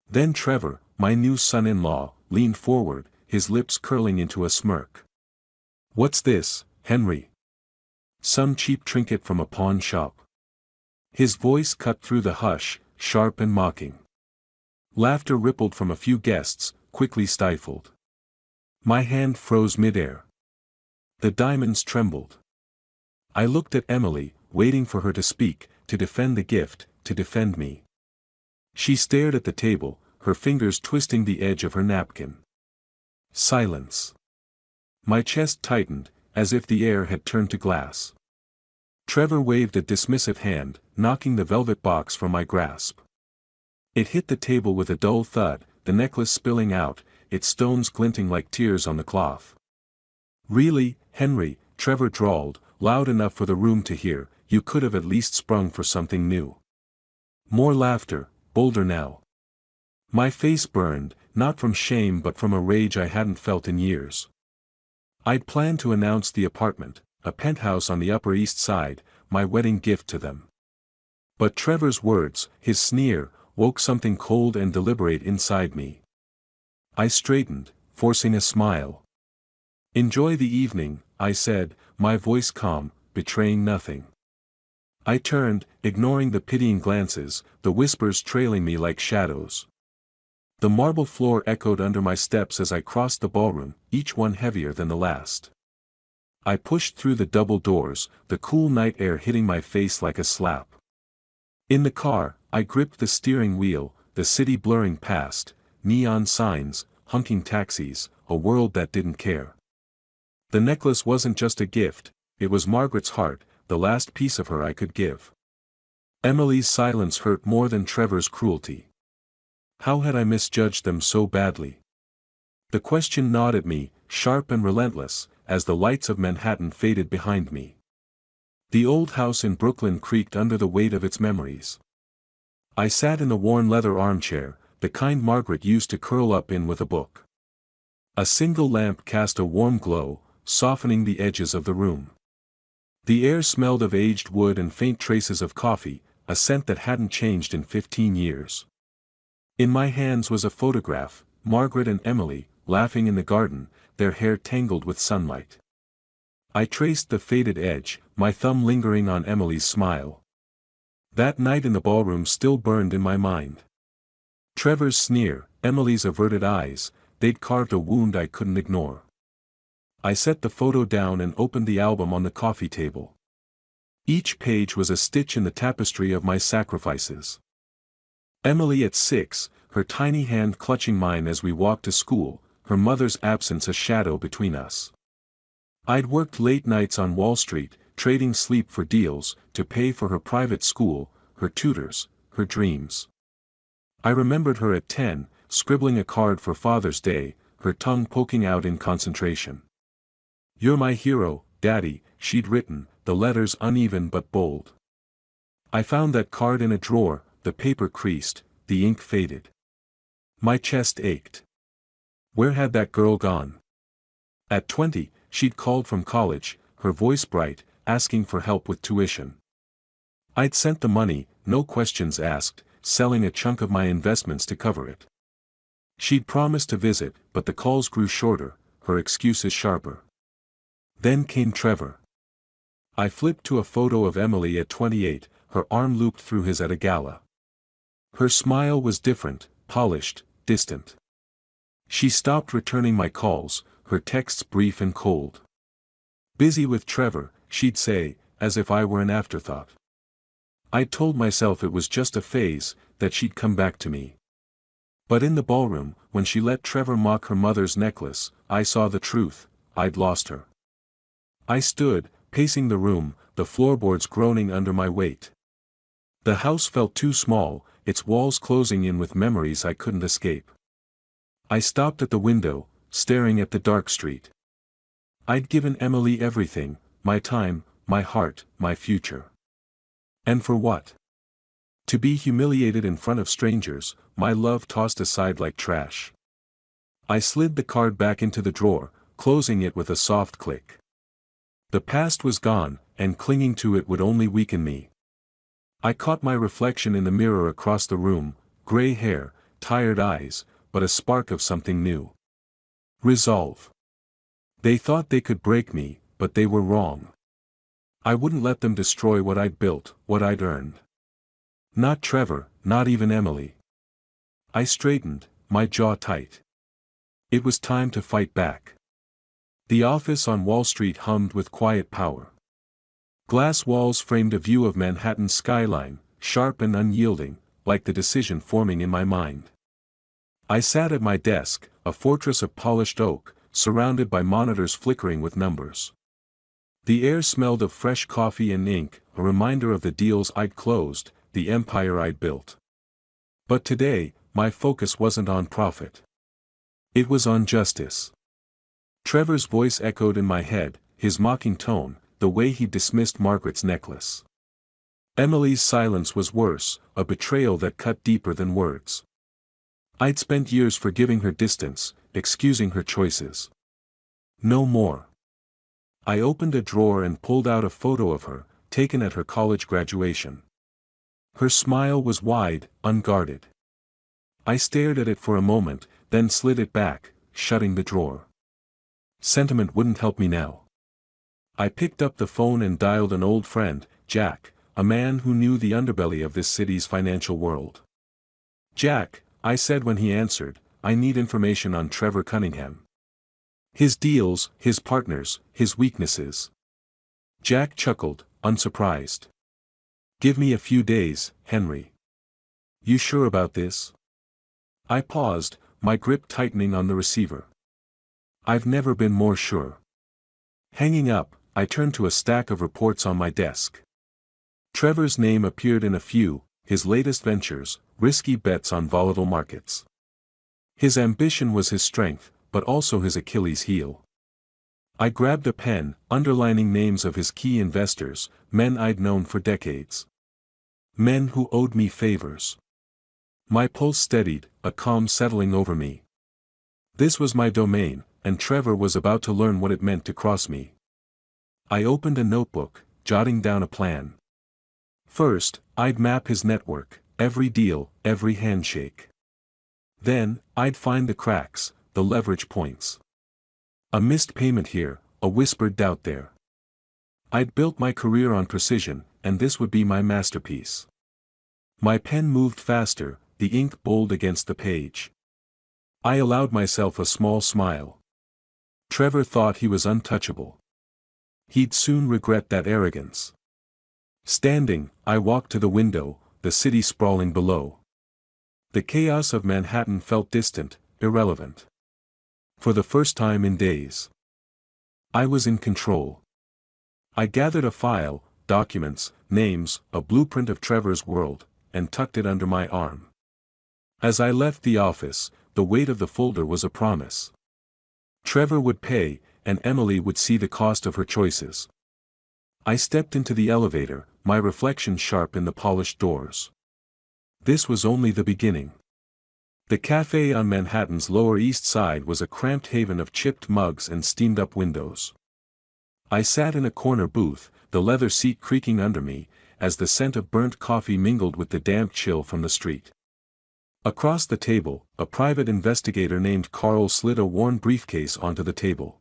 Then Trevor, my new son-in-law, leaned forward, his lips curling into a smirk. "What's this, Henry?" "Some cheap trinket from a pawn shop." His voice cut through the hush, sharp and mocking. Laughter rippled from a few guests, quickly stifled. My hand froze midair. The diamonds trembled. I looked at Emily, waiting for her to speak, to defend the gift, to defend me. She stared at the table, her fingers twisting the edge of her napkin. Silence. My chest tightened, as if the air had turned to glass. Trevor waved a dismissive hand, knocking the velvet box from my grasp. It hit the table with a dull thud, the necklace spilling out, its stones glinting like tears on the cloth. "Really, Henry," Trevor drawled, loud enough for the room to hear, "you could have at least sprung for something new." More laughter, bolder now. My face burned, not from shame but from a rage I hadn't felt in years. I'd planned to announce the apartment, a penthouse on the Upper East Side, my wedding gift to them. But Trevor's words, his sneer, woke something cold and deliberate inside me. I straightened, forcing a smile. "Enjoy the evening," I said, my voice calm, betraying nothing. I turned, ignoring the pitying glances, the whispers trailing me like shadows. The marble floor echoed under my steps as I crossed the ballroom, each one heavier than the last. I pushed through the double doors, the cool night air hitting my face like a slap. In the car, I gripped the steering wheel, the city blurring past, neon signs, honking taxis, a world that didn't care. The necklace wasn't just a gift, it was Margaret's heart, the last piece of her I could give. Emily's silence hurt more than Trevor's cruelty. How had I misjudged them so badly? The question gnawed at me, sharp and relentless, as the lights of Manhattan faded behind me. The old house in Brooklyn creaked under the weight of its memories. I sat in a worn leather armchair, the kind Margaret used to curl up in with a book. A single lamp cast a warm glow, softening the edges of the room. The air smelled of aged wood and faint traces of coffee, a scent that hadn't changed in 15 years. In my hands was a photograph, Margaret and Emily, laughing in the garden, their hair tangled with sunlight. I traced the faded edge, my thumb lingering on Emily's smile. That night in the ballroom still burned in my mind. Trevor's sneer, Emily's averted eyes, they'd carved a wound I couldn't ignore. I set the photo down and opened the album on the coffee table. Each page was a stitch in the tapestry of my sacrifices. Emily at 6, her tiny hand clutching mine as we walked to school, her mother's absence a shadow between us. I'd worked late nights on Wall Street, trading sleep for deals, to pay for her private school, her tutors, her dreams. I remembered her at 10, scribbling a card for Father's Day, her tongue poking out in concentration. "You're my hero, Daddy," she'd written, the letters uneven but bold. I found that card in a drawer, the paper creased, the ink faded. My chest ached. Where had that girl gone? At 20, she'd called from college, her voice bright, asking for help with tuition. I'd sent the money, no questions asked, selling a chunk of my investments to cover it. She'd promised to visit, but the calls grew shorter, her excuses sharper. Then came Trevor. I flipped to a photo of Emily at 28, her arm looped through his at a gala. Her smile was different, polished, distant. She stopped returning my calls, her texts brief and cold. "Busy with Trevor," she'd say, as if I were an afterthought. I'd told myself it was just a phase, that she'd come back to me. But in the ballroom, when she let Trevor mock her mother's necklace, I saw the truth, I'd lost her. I stood, pacing the room, the floorboards groaning under my weight. The house felt too small, its walls closing in with memories I couldn't escape. I stopped at the window, staring at the dark street. I'd given Emily everything, my time, my heart, my future. And for what? To be humiliated in front of strangers, my love tossed aside like trash. I slid the card back into the drawer, closing it with a soft click. The past was gone, and clinging to it would only weaken me. I caught my reflection in the mirror across the room, gray hair, tired eyes, but a spark of something new. Resolve. They thought they could break me, but they were wrong. I wouldn't let them destroy what I'd built, what I'd earned. Not Trevor, not even Emily. I straightened, my jaw tight. It was time to fight back. The office on Wall Street hummed with quiet power. Glass walls framed a view of Manhattan's skyline, sharp and unyielding, like the decision forming in my mind. I sat at my desk, a fortress of polished oak, surrounded by monitors flickering with numbers. The air smelled of fresh coffee and ink, a reminder of the deals I'd closed, the empire I'd built. But today, my focus wasn't on profit. It was on justice. Trevor's voice echoed in my head, his mocking tone, the way he dismissed Margaret's necklace. Emily's silence was worse, a betrayal that cut deeper than words. I'd spent years forgiving her distance, excusing her choices. No more. I opened a drawer and pulled out a photo of her, taken at her college graduation. Her smile was wide, unguarded. I stared at it for a moment, then slid it back, shutting the drawer. Sentiment wouldn't help me now. I picked up the phone and dialed an old friend, Jack, a man who knew the underbelly of this city's financial world. "Jack," I said when he answered, "I need information on Trevor Cunningham. His deals, his partners, his weaknesses." Jack chuckled, unsurprised. "Give me a few days, Henry." "You sure about this?" I paused, my grip tightening on the receiver. "I've never been more sure." Hanging up, I turned to a stack of reports on my desk. Trevor's name appeared in a few, his latest ventures, risky bets on volatile markets. His ambition was his strength, but also his Achilles heel. I grabbed a pen, underlining names of his key investors, men I'd known for decades. Men who owed me favors. My pulse steadied, a calm settling over me. This was my domain, and Trevor was about to learn what it meant to cross me. I opened a notebook, jotting down a plan. First, I'd map his network, every deal, every handshake. Then, I'd find the cracks, the leverage points. A missed payment here, a whispered doubt there. I'd built my career on precision, and this would be my masterpiece. My pen moved faster, the ink bold against the page. I allowed myself a small smile. Trevor thought he was untouchable. He'd soon regret that arrogance. Standing, I walked to the window, the city sprawling below. The chaos of Manhattan felt distant, irrelevant. For the first time in days, I was in control. I gathered a file, documents, names, a blueprint of Trevor's world, and tucked it under my arm. As I left the office, the weight of the folder was a promise. Trevor would pay, and Emily would see the cost of her choices. I stepped into the elevator, my reflection sharp in the polished doors. This was only the beginning. The cafe on Manhattan's Lower East Side was a cramped haven of chipped mugs and steamed-up windows. I sat in a corner booth, the leather seat creaking under me, as the scent of burnt coffee mingled with the damp chill from the street. Across the table, a private investigator named Carl slid a worn briefcase onto the table.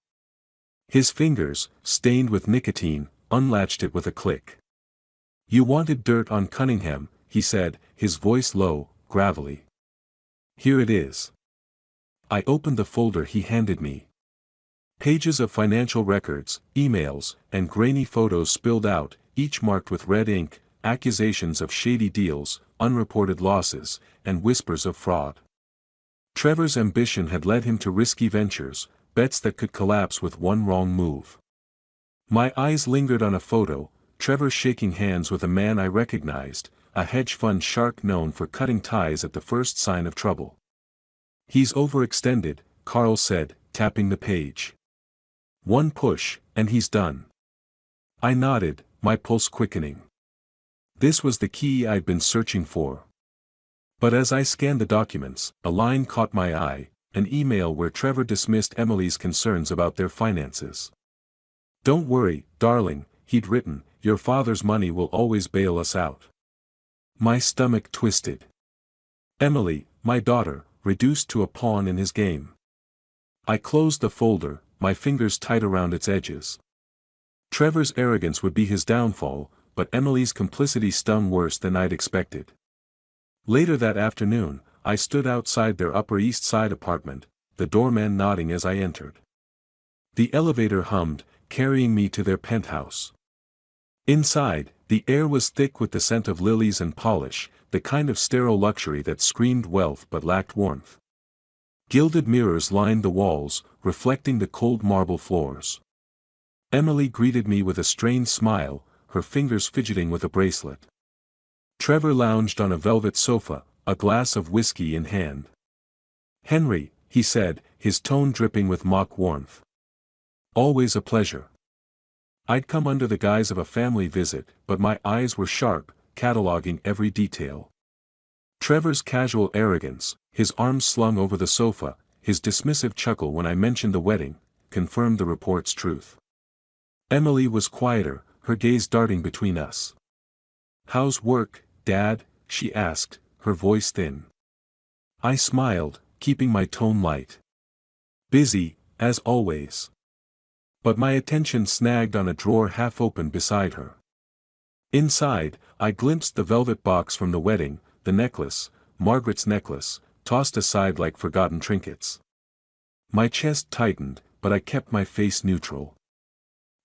His fingers, stained with nicotine, unlatched it with a click. "You wanted dirt on Cunningham," he said, his voice low, gravelly. "Here it is." I opened the folder he handed me. Pages of financial records, emails, and grainy photos spilled out, each marked with red ink, accusations of shady deals, unreported losses, and whispers of fraud. Trevor's ambition had led him to risky ventures, bets that could collapse with one wrong move. My eyes lingered on a photo, Trevor shaking hands with a man I recognized, a hedge fund shark known for cutting ties at the first sign of trouble. "He's overextended," Carl said, tapping the page. "One push, and he's done." I nodded, my pulse quickening. This was the key I'd been searching for. But as I scanned the documents, a line caught my eye, an email where Trevor dismissed Emily's concerns about their finances. "Don't worry, darling," he'd written, "your father's money will always bail us out." My stomach twisted. Emily, my daughter, reduced to a pawn in his game. I closed the folder, my fingers tight around its edges. Trevor's arrogance would be his downfall, but Emily's complicity stung worse than I'd expected. Later that afternoon, I stood outside their Upper East Side apartment, the doorman nodding as I entered. The elevator hummed, carrying me to their penthouse. Inside, the air was thick with the scent of lilies and polish, the kind of sterile luxury that screamed wealth but lacked warmth. Gilded mirrors lined the walls, reflecting the cold marble floors. Emily greeted me with a strained smile, her fingers fidgeting with a bracelet. Trevor lounged on a velvet sofa, a glass of whiskey in hand. "Henry," he said, his tone dripping with mock warmth. "Always a pleasure." I'd come under the guise of a family visit, but my eyes were sharp, cataloging every detail. Trevor's casual arrogance, his arms slung over the sofa, his dismissive chuckle when I mentioned the wedding, confirmed the report's truth. Emily was quieter, her gaze darting between us. "How's work, Dad?" she asked, her voice thin. I smiled, keeping my tone light. "Busy, as always." But my attention snagged on a drawer half open beside her. Inside, I glimpsed the velvet box from the wedding, the necklace, Margaret's necklace, tossed aside like forgotten trinkets. My chest tightened, but I kept my face neutral.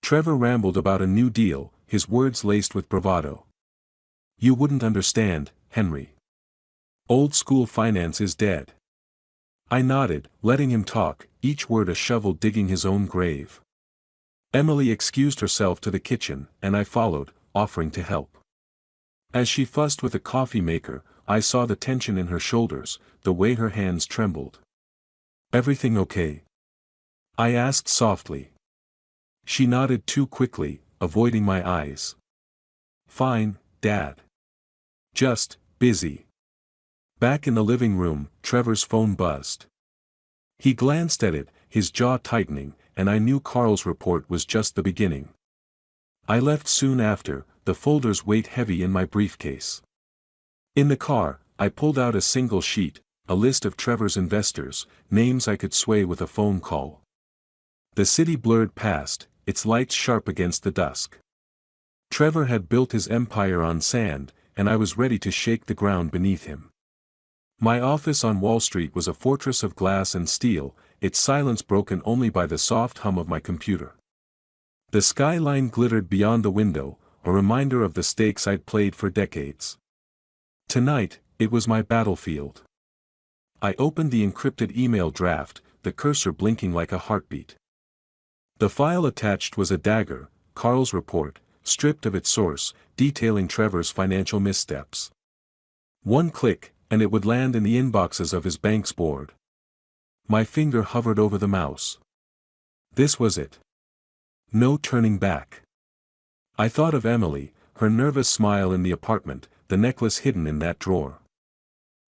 Trevor rambled about a new deal, his words laced with bravado. "You wouldn't understand, Henry. Old school finance is dead." I nodded, letting him talk, each word a shovel digging his own grave. Emily excused herself to the kitchen, and I followed, offering to help. As she fussed with a coffee maker, I saw the tension in her shoulders, the way her hands trembled. "Everything okay?" I asked softly. She nodded too quickly, avoiding my eyes. "Fine, Dad. Just, busy." Back in the living room, Trevor's phone buzzed. He glanced at it, his jaw tightening, and I knew Carl's report was just the beginning. I left soon after, the folders weighed heavy in my briefcase. In the car, I pulled out a single sheet, a list of Trevor's investors, names I could sway with a phone call. The city blurred past, its lights sharp against the dusk. Trevor had built his empire on sand, and I was ready to shake the ground beneath him. My office on Wall Street was a fortress of glass and steel, its silence broken only by the soft hum of my computer. The skyline glittered beyond the window, a reminder of the stakes I'd played for decades. Tonight, it was my battlefield. I opened the encrypted email draft, the cursor blinking like a heartbeat. The file attached was a dagger, Carl's report, stripped of its source, detailing Trevor's financial missteps. One click, and it would land in the inboxes of his bank's board. My finger hovered over the mouse. This was it. No turning back. I thought of Emily, her nervous smile in the apartment, the necklace hidden in that drawer.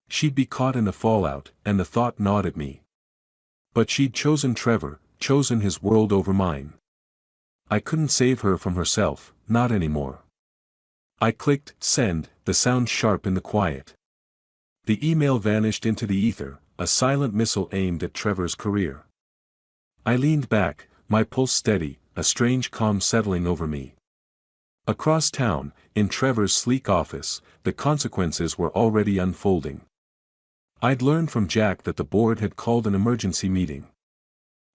She'd be caught in the fallout, and the thought gnawed at me. But she'd chosen Trevor, chosen his world over mine. I couldn't save her from herself, not anymore. I clicked send, the sound sharp in the quiet. The email vanished into the ether, a silent missile aimed at Trevor's career. I leaned back, my pulse steady, a strange calm settling over me. Across town, in Trevor's sleek office, the consequences were already unfolding. I'd learned from Jack that the board had called an emergency meeting.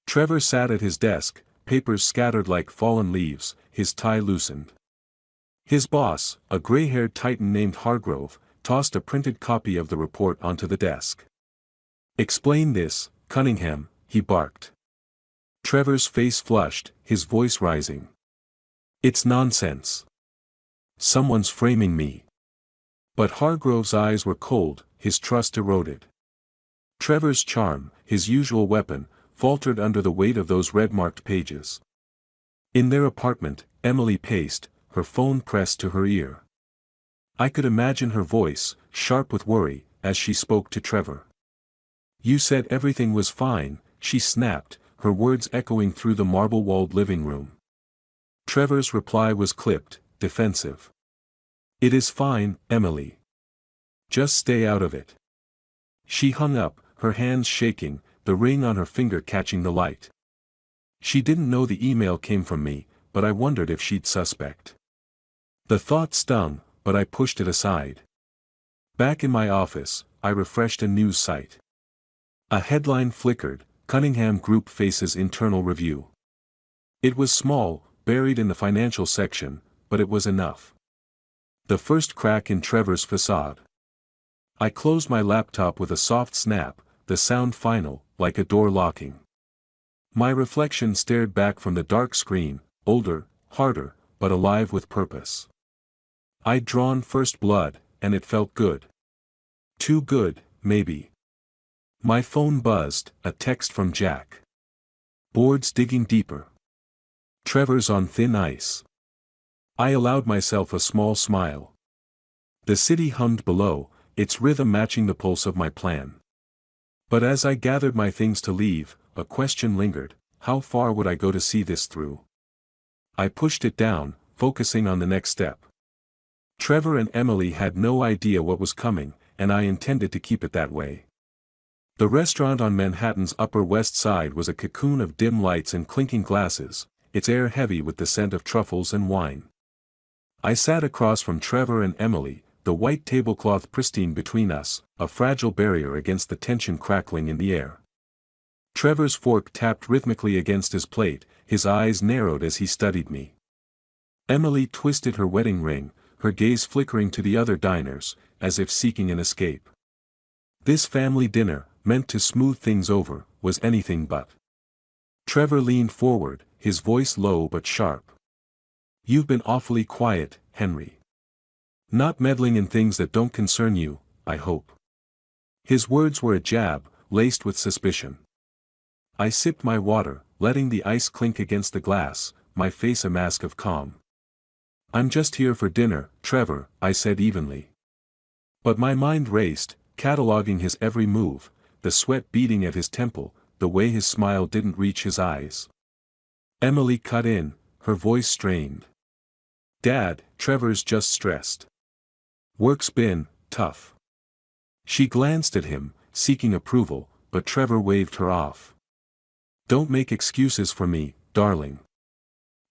Trevor sat at his desk, papers scattered like fallen leaves, his tie loosened. His boss, a gray-haired titan named Hargrove, tossed a printed copy of the report onto the desk. "Explain this, Cunningham," he barked. Trevor's face flushed, his voice rising. "It's nonsense. Someone's framing me." But Hargrove's eyes were cold, his trust eroded. Trevor's charm, his usual weapon, faltered under the weight of those red-marked pages. In their apartment, Emily paced, her phone pressed to her ear. I could imagine her voice, sharp with worry, as she spoke to Trevor. You said everything was fine, she snapped, her words echoing through the marble-walled living room. Trevor's reply was clipped, defensive. It is fine, Emily. Just stay out of it. She hung up, her hands shaking, the ring on her finger catching the light. She didn't know the email came from me, but I wondered if she'd suspect. The thought stung, but I pushed it aside. Back in my office, I refreshed a news site. A headline flickered, Cunningham Group faces internal review. It was small, buried in the financial section, but it was enough. The first crack in Trevor's facade. I closed my laptop with a soft snap, the sound final, like a door locking. My reflection stared back from the dark screen, older, harder, but alive with purpose. I'd drawn first blood, and it felt good. Too good, maybe. My phone buzzed, a text from Jack. Boards digging deeper. Trevor's on thin ice. I allowed myself a small smile. The city hummed below, its rhythm matching the pulse of my plan. But as I gathered my things to leave, a question lingered: how far would I go to see this through? I pushed it down, focusing on the next step. Trevor and Emily had no idea what was coming, and I intended to keep it that way. The restaurant on Manhattan's Upper West Side was a cocoon of dim lights and clinking glasses, its air heavy with the scent of truffles and wine. I sat across from Trevor and Emily, the white tablecloth pristine between us, a fragile barrier against the tension crackling in the air. Trevor's fork tapped rhythmically against his plate, his eyes narrowed as he studied me. Emily twisted her wedding ring, her gaze flickering to the other diners, as if seeking an escape. This family dinner, meant to smooth things over, was anything but. Trevor leaned forward, his voice low but sharp. You've been awfully quiet, Henry. Not meddling in things that don't concern you, I hope. His words were a jab, laced with suspicion. I sipped my water, letting the ice clink against the glass, my face a mask of calm. I'm just here for dinner, Trevor, I said evenly. But my mind raced, cataloging his every move, the sweat beating at his temple, the way his smile didn't reach his eyes. Emily cut in, her voice strained. Dad, Trevor's just stressed. Work's been tough. She glanced at him, seeking approval, but Trevor waved her off. Don't make excuses for me, darling.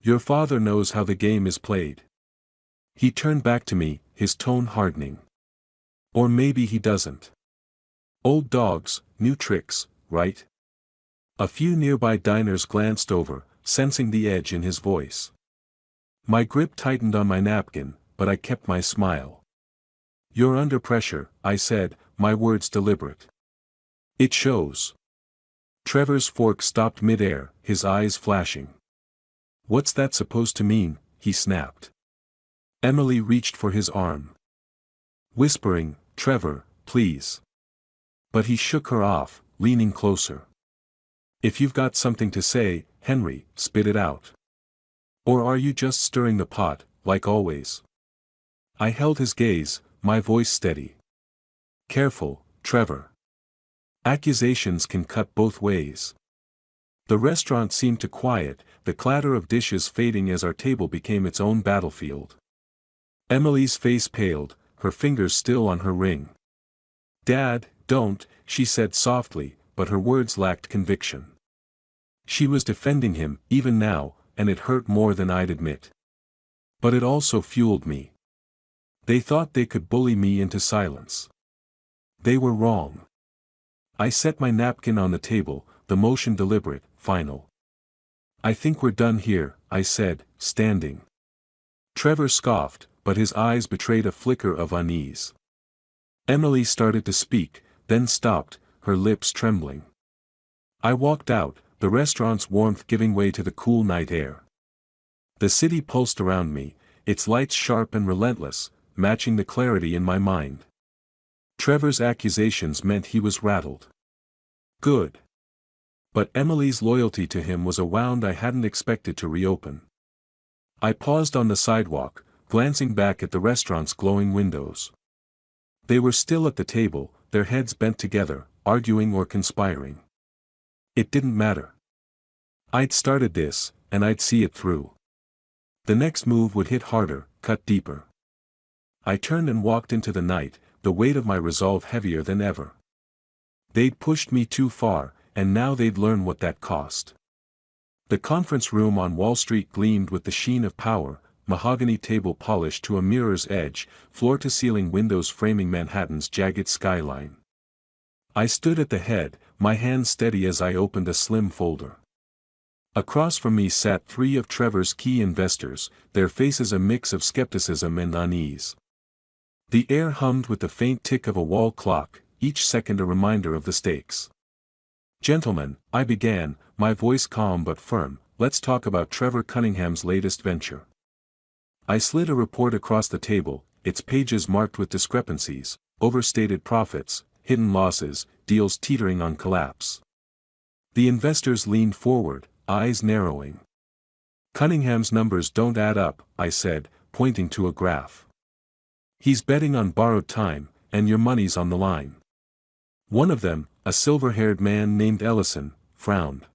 Your father knows how the game is played. He turned back to me, his tone hardening. Or maybe he doesn't. Old dogs, new tricks, right? A few nearby diners glanced over, sensing the edge in his voice. My grip tightened on my napkin, but I kept my smile. You're under pressure, I said, my words deliberate. It shows. Trevor's fork stopped mid-air, his eyes flashing. What's that supposed to mean? He snapped. Emily reached for his arm. Whispering, Trevor, please. But he shook her off, leaning closer. If you've got something to say, Henry, spit it out. Or are you just stirring the pot, like always? I held his gaze, my voice steady. Careful, Trevor. Accusations can cut both ways. The restaurant seemed to quiet, the clatter of dishes fading as our table became its own battlefield. Emily's face paled, her fingers still on her ring. Dad, don't, she said softly, but her words lacked conviction. She was defending him, even now, and it hurt more than I'd admit. But it also fueled me. They thought they could bully me into silence. They were wrong. I set my napkin on the table, the motion deliberate, final. I think we're done here, I said, standing. Trevor scoffed, but his eyes betrayed a flicker of unease. Emily started to speak, then stopped, her lips trembling. I walked out, the restaurant's warmth giving way to the cool night air. The city pulsed around me, its lights sharp and relentless, matching the clarity in my mind. Trevor's accusations meant he was rattled. Good. But Emily's loyalty to him was a wound I hadn't expected to reopen. I paused on the sidewalk, glancing back at the restaurant's glowing windows. They were still at the table, their heads bent together, arguing or conspiring. It didn't matter. I'd started this, and I'd see it through. The next move would hit harder, cut deeper. I turned and walked into the night, the weight of my resolve heavier than ever. They'd pushed me too far, and now they'd learn what that cost. The conference room on Wall Street gleamed with the sheen of power, mahogany table polished to a mirror's edge, floor-to-ceiling windows framing Manhattan's jagged skyline. I stood at the head, my hand steady as I opened a slim folder. Across from me sat three of Trevor's key investors, their faces a mix of skepticism and unease. The air hummed with the faint tick of a wall clock, each second a reminder of the stakes. "Gentlemen," I began, my voice calm but firm, "let's talk about Trevor Cunningham's latest venture." I slid a report across the table, its pages marked with discrepancies, overstated profits, hidden losses, deals teetering on collapse. The investors leaned forward, eyes narrowing. "Cunningham's numbers don't add up," I said, pointing to a graph. "He's betting on borrowed time, and your money's on the line." One of them, a silver-haired man named Ellison, frowned.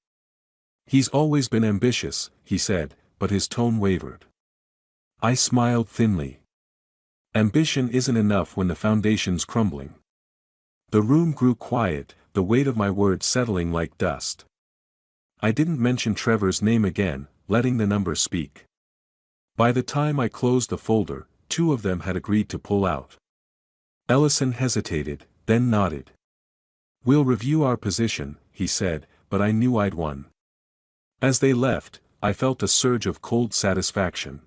"He's always been ambitious," he said, but his tone wavered. I smiled thinly. "Ambition isn't enough when the foundation's crumbling." The room grew quiet, the weight of my words settling like dust. I didn't mention Trevor's name again, letting the numbers speak. By the time I closed the folder, two of them had agreed to pull out. Ellison hesitated, then nodded. "We'll review our position," he said, but I knew I'd won. As they left, I felt a surge of cold satisfaction.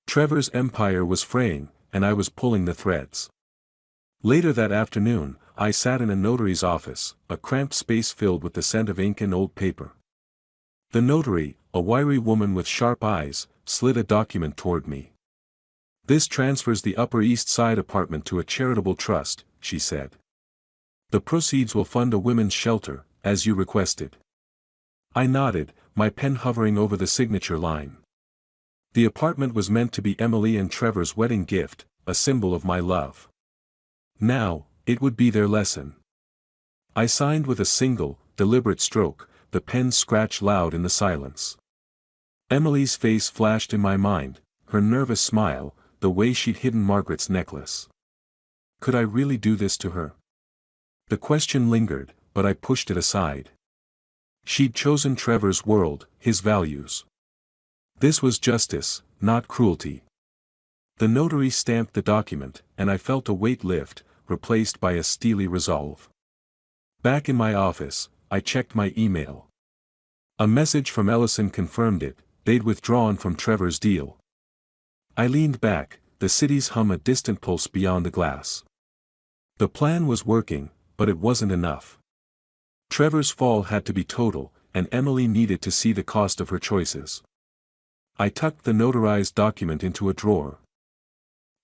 Trevor's empire was fraying, and I was pulling the threads. Later that afternoon, I sat in a notary's office, a cramped space filled with the scent of ink and old paper. The notary, a wiry woman with sharp eyes, slid a document toward me. "This transfers the Upper East Side apartment to a charitable trust," she said. "The proceeds will fund a women's shelter, as you requested." I nodded, my pen hovering over the signature line. The apartment was meant to be Emily and Trevor's wedding gift, a symbol of my love. Now, it would be their lesson. I signed with a single, deliberate stroke, the pen scratched loud in the silence. Emily's face flashed in my mind, her nervous smile, the way she'd hidden Margaret's necklace. Could I really do this to her? The question lingered, but I pushed it aside. She'd chosen Trevor's world, his values. This was justice, not cruelty. The notary stamped the document, and I felt a weight lift, replaced by a steely resolve. Back in my office, I checked my email. A message from Ellison confirmed it, they'd withdrawn from Trevor's deal. I leaned back, the city's hum a distant pulse beyond the glass. The plan was working, but it wasn't enough. Trevor's fall had to be total, and Emily needed to see the cost of her choices. I tucked the notarized document into a drawer.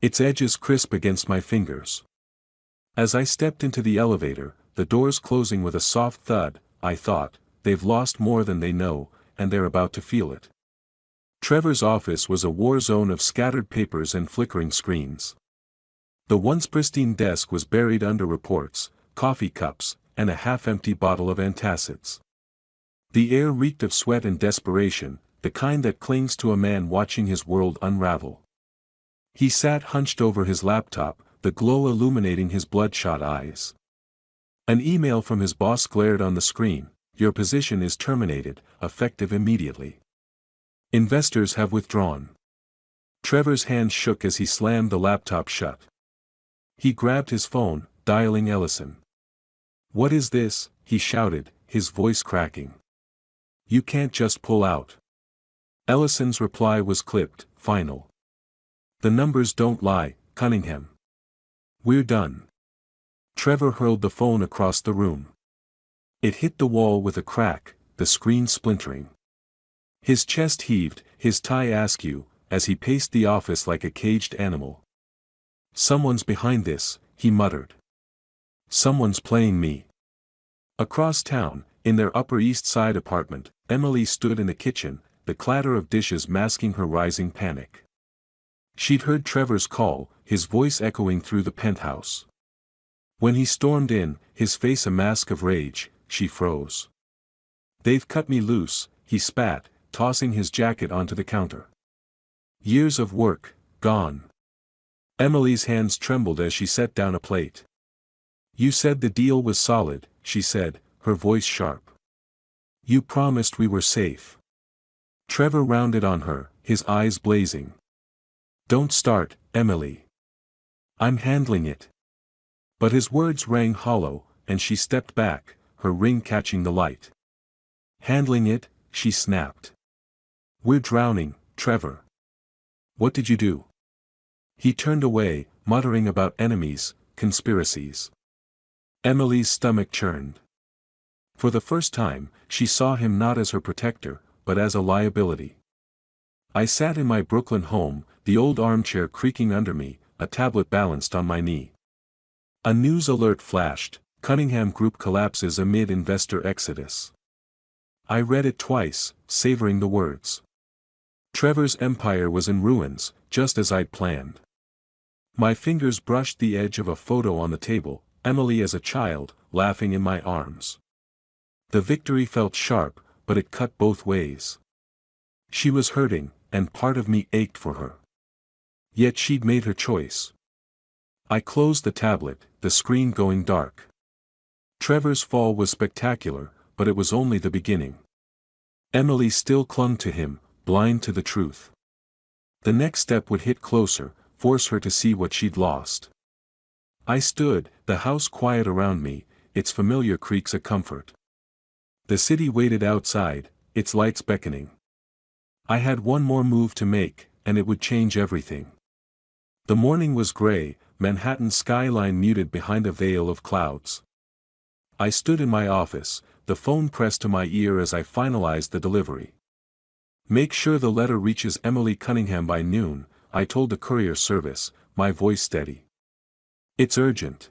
Its edges crisp against my fingers. As I stepped into the elevator, the doors closing with a soft thud, I thought, they've lost more than they know, and they're about to feel it. Trevor's office was a war zone of scattered papers and flickering screens. The once pristine desk was buried under reports, coffee cups, and a half-empty bottle of antacids. The air reeked of sweat and desperation, the kind that clings to a man watching his world unravel. He sat hunched over his laptop, the glow illuminating his bloodshot eyes. An email from his boss glared on the screen. "Your position is terminated, effective immediately. Investors have withdrawn." Trevor's hand shook as he slammed the laptop shut. He grabbed his phone, dialing Ellison. "What is this?" he shouted, his voice cracking. "You can't just pull out." Ellison's reply was clipped, final. "The numbers don't lie, Cunningham. We're done." Trevor hurled the phone across the room. It hit the wall with a crack, the screen splintering. His chest heaved, his tie askew, as he paced the office like a caged animal. "Someone's behind this," he muttered. "Someone's playing me." Across town, in their Upper East Side apartment, Emily stood in the kitchen, the clatter of dishes masking her rising panic. She'd heard Trevor's call, his voice echoing through the penthouse. When he stormed in, his face a mask of rage, she froze. "They've cut me loose," he spat, tossing his jacket onto the counter. "Years of work, gone." Emily's hands trembled as she set down a plate. "You said the deal was solid," she said, her voice sharp. "You promised we were safe." Trevor rounded on her, his eyes blazing. "Don't start, Emily. I'm handling it." But his words rang hollow, and she stepped back, her ring catching the light. "Handling it?" she snapped. "We're drowning, Trevor." "What did you do?" He turned away, muttering about enemies, conspiracies. Emily's stomach churned. For the first time, she saw him not as her protector, but as a liability. I sat in my Brooklyn home, the old armchair creaking under me, a tablet balanced on my knee. A news alert flashed: Cunningham Group collapses amid investor exodus. I read it twice, savoring the words. Trevor's empire was in ruins, just as I'd planned. My fingers brushed the edge of a photo on the table, Emily as a child, laughing in my arms. The victory felt sharp, but it cut both ways. She was hurting, and part of me ached for her. Yet she'd made her choice. I closed the tablet, the screen going dark. Trevor's fall was spectacular, but it was only the beginning. Emily still clung to him, blind to the truth. The next step would hit closer, force her to see what she'd lost. I stood, the house quiet around me, its familiar creaks a comfort. The city waited outside, its lights beckoning. I had one more move to make, and it would change everything. The morning was gray, Manhattan's skyline muted behind a veil of clouds. I stood in my office, the phone pressed to my ear as I finalized the delivery. "Make sure the letter reaches Emily Cunningham by noon," I told the courier service, my voice steady. "It's urgent."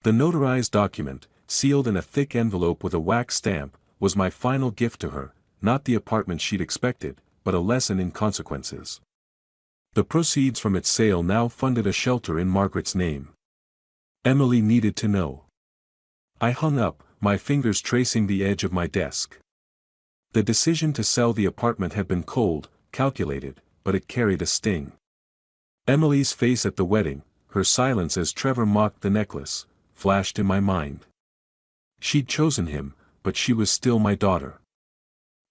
The notarized document, sealed in a thick envelope with a wax stamp, was my final gift to her, not the apartment she'd expected, but a lesson in consequences. The proceeds from its sale now funded a shelter in Margaret's name. Emily needed to know. I hung up, my fingers tracing the edge of my desk. The decision to sell the apartment had been cold, calculated, but it carried a sting. Emily's face at the wedding, her silence as Trevor mocked the necklace, flashed in my mind. She'd chosen him, but she was still my daughter.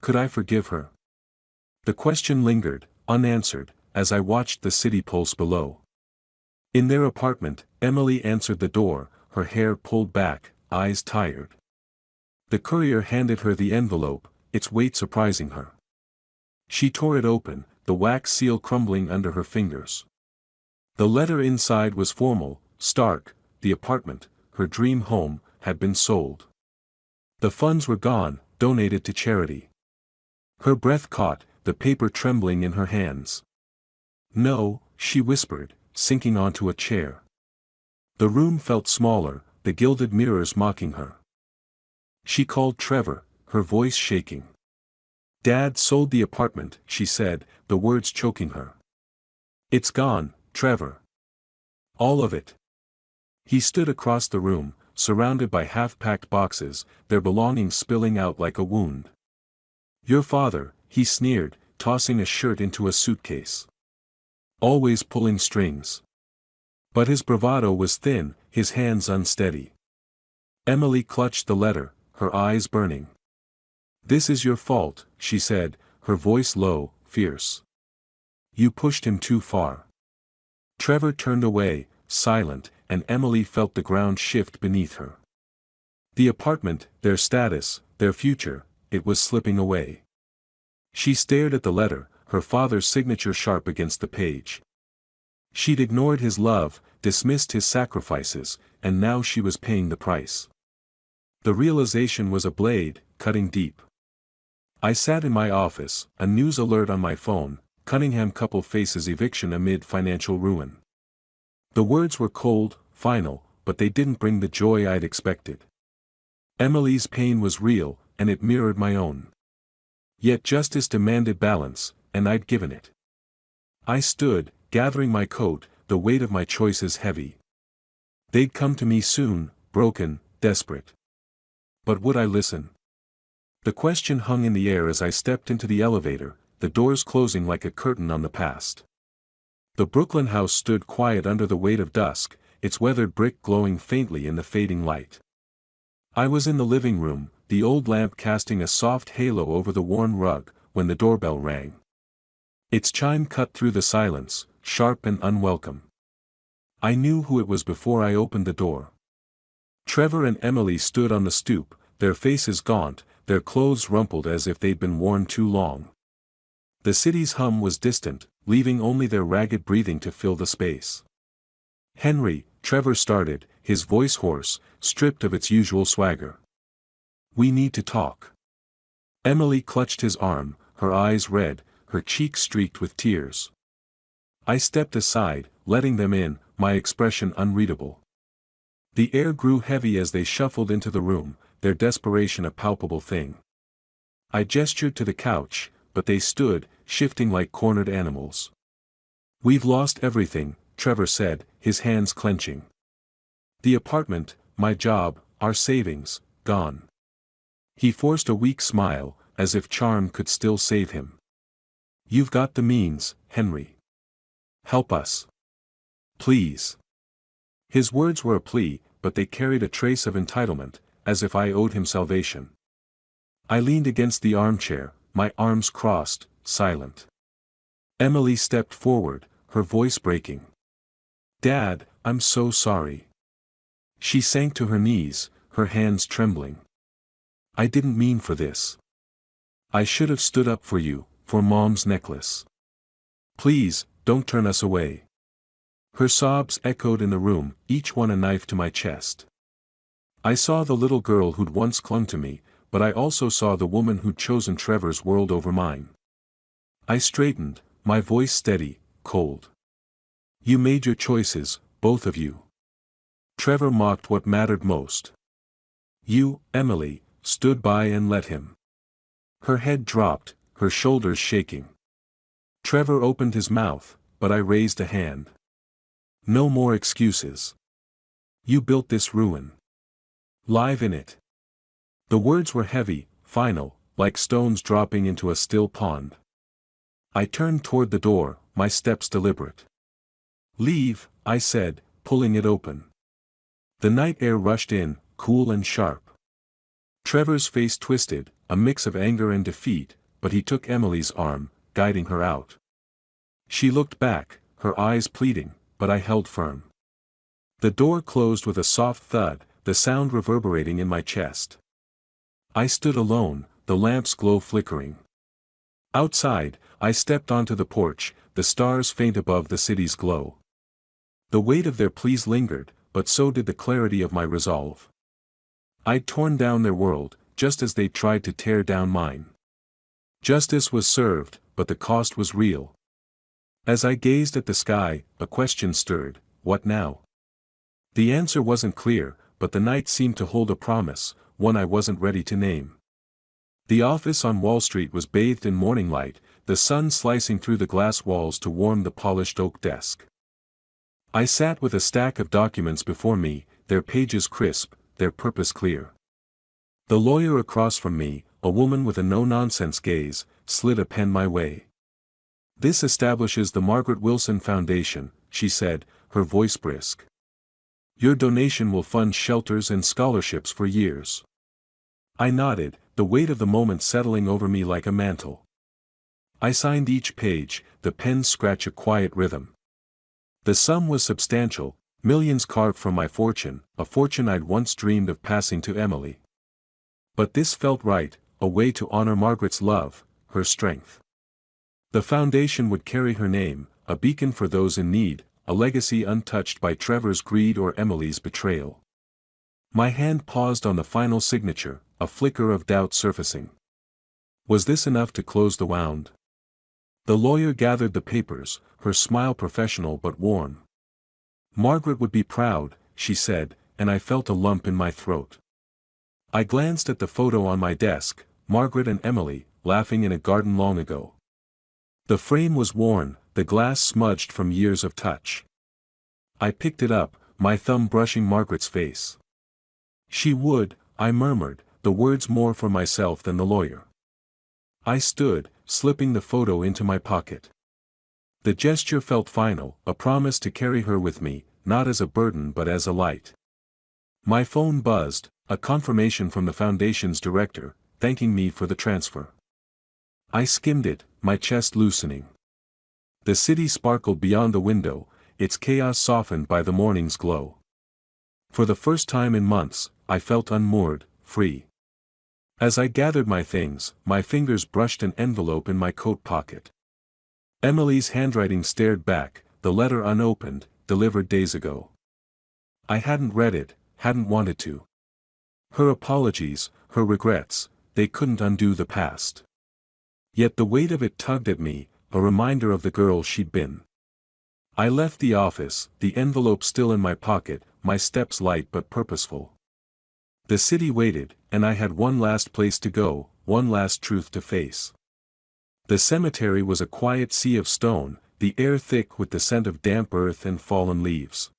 Could I forgive her? The question lingered, unanswered, as I watched the city pulse below. In their apartment, Emily answered the door, her hair pulled back, eyes tired. The courier handed her the envelope, its weight surprising her. She tore it open, the wax seal crumbling under her fingers. The letter inside was formal, stark: the apartment, her dream home, had been sold. The funds were gone, donated to charity. Her breath caught, the paper trembling in her hands. "No," she whispered, sinking onto a chair. The room felt smaller, the gilded mirrors mocking her. She called Trevor, her voice shaking. "Dad sold the apartment," she said, the words choking her. "It's gone, Trevor. All of it." He stood across the room, surrounded by half-packed boxes, their belongings spilling out like a wound. "Your father," he sneered, tossing a shirt into a suitcase. "Always pulling strings." But his bravado was thin, his hands unsteady. Emily clutched the letter, her eyes burning. "This is your fault," she said, her voice low, fierce. "You pushed him too far." Trevor turned away, silent, and Emily felt the ground shift beneath her. The apartment, their status, their future, it was slipping away. She stared at the letter, her father's signature sharp against the page. She'd ignored his love, dismissed his sacrifices, and now she was paying the price. The realization was a blade, cutting deep. I sat in my office, a news alert on my phone: Cunningham couple faces eviction amid financial ruin. The words were cold, final, but they didn't bring the joy I'd expected. Emily's pain was real, and it mirrored my own. Yet justice demanded balance, and I'd given it. I stood, gathering my coat, the weight of my choices heavy. They'd come to me soon, broken, desperate. But would I listen? The question hung in the air as I stepped into the elevator, the doors closing like a curtain on the past. The Brooklyn house stood quiet under the weight of dusk, its weathered brick glowing faintly in the fading light. I was in the living room, the old lamp casting a soft halo over the worn rug, when the doorbell rang. Its chime cut through the silence, sharp and unwelcome. I knew who it was before I opened the door. Trevor and Emily stood on the stoop, their faces gaunt, their clothes rumpled as if they'd been worn too long. The city's hum was distant, leaving only their ragged breathing to fill the space. "Henry," Trevor started, his voice hoarse, stripped of its usual swagger. "We need to talk." Emily clutched his arm, her eyes red, her cheeks streaked with tears. I stepped aside, letting them in, my expression unreadable. The air grew heavy as they shuffled into the room, their desperation a palpable thing. I gestured to the couch, but they stood, shifting like cornered animals. "We've lost everything," Trevor said, his hands clenching. "The apartment, my job, our savings, gone." He forced a weak smile, as if charm could still save him. "You've got the means, Henry. Help us. Please." His words were a plea, but they carried a trace of entitlement, as if I owed him salvation. I leaned against the armchair, my arms crossed, silent. Emily stepped forward, her voice breaking. "Dad, I'm so sorry." She sank to her knees, her hands trembling. "I didn't mean for this. I should have stood up for you, for Mom's necklace. Please, don't turn us away." Her sobs echoed in the room, each one a knife to my chest. I saw the little girl who'd once clung to me, but I also saw the woman who'd chosen Trevor's world over mine. I straightened, my voice steady, cold. "You made your choices, both of you." Trevor mocked what mattered most. "You, Emily, stood by and let him." Her head dropped, her shoulders shaking. Trevor opened his mouth, but I raised a hand. "No more excuses. You built this ruin. Live in it." The words were heavy, final, like stones dropping into a still pond. I turned toward the door, my steps deliberate. "Leave," I said, pulling it open. The night air rushed in, cool and sharp. Trevor's face twisted, a mix of anger and defeat, but he took Emily's arm, guiding her out. She looked back, her eyes pleading, but I held firm. The door closed with a soft thud, the sound reverberating in my chest. I stood alone, the lamp's glow flickering. Outside, I stepped onto the porch, the stars faint above the city's glow. The weight of their pleas lingered, but so did the clarity of my resolve. I'd torn down their world, just as they tried to tear down mine. Justice was served, but the cost was real. As I gazed at the sky, a question stirred: what now? The answer wasn't clear, but the night seemed to hold a promise, one I wasn't ready to name. The office on Wall Street was bathed in morning light, the sun slicing through the glass walls to warm the polished oak desk. I sat with a stack of documents before me, their pages crisp, their purpose clear. The lawyer across from me, a woman with a no-nonsense gaze, slid a pen my way. "This establishes the Margaret Wilson Foundation," she said, her voice brisk. "Your donation will fund shelters and scholarships for years." I nodded, the weight of the moment settling over me like a mantle. I signed each page, the pen's scratch a quiet rhythm. The sum was substantial, millions carved from my fortune, a fortune I'd once dreamed of passing to Emily. But this felt right, a way to honor Margaret's love, her strength. The foundation would carry her name, a beacon for those in need, a legacy untouched by Trevor's greed or Emily's betrayal. My hand paused on the final signature, a flicker of doubt surfacing. Was this enough to close the wound? The lawyer gathered the papers, her smile professional but worn. "Margaret would be proud," she said, and I felt a lump in my throat. I glanced at the photo on my desk, Margaret and Emily, laughing in a garden long ago. The frame was worn, the glass smudged from years of touch. I picked it up, my thumb brushing Margaret's face. She would, I murmured, the words more for myself than the lawyer. I stood, slipping the photo into my pocket. The gesture felt final, a promise to carry her with me, not as a burden but as a light. My phone buzzed, a confirmation from the foundation's director, thanking me for the transfer. I skimmed it, my chest loosening. The city sparkled beyond the window, its chaos softened by the morning's glow. For the first time in months, I felt unmoored, free. As I gathered my things, my fingers brushed an envelope in my coat pocket. Emily's handwriting stared back, the letter unopened, delivered days ago. I hadn't read it, hadn't wanted to. Her apologies, her regrets, they couldn't undo the past. Yet the weight of it tugged at me, a reminder of the girl she'd been. I left the office, the envelope still in my pocket, my steps light but purposeful. The city waited, and I had one last place to go, one last truth to face. The cemetery was a quiet sea of stone, the air thick with the scent of damp earth and fallen leaves.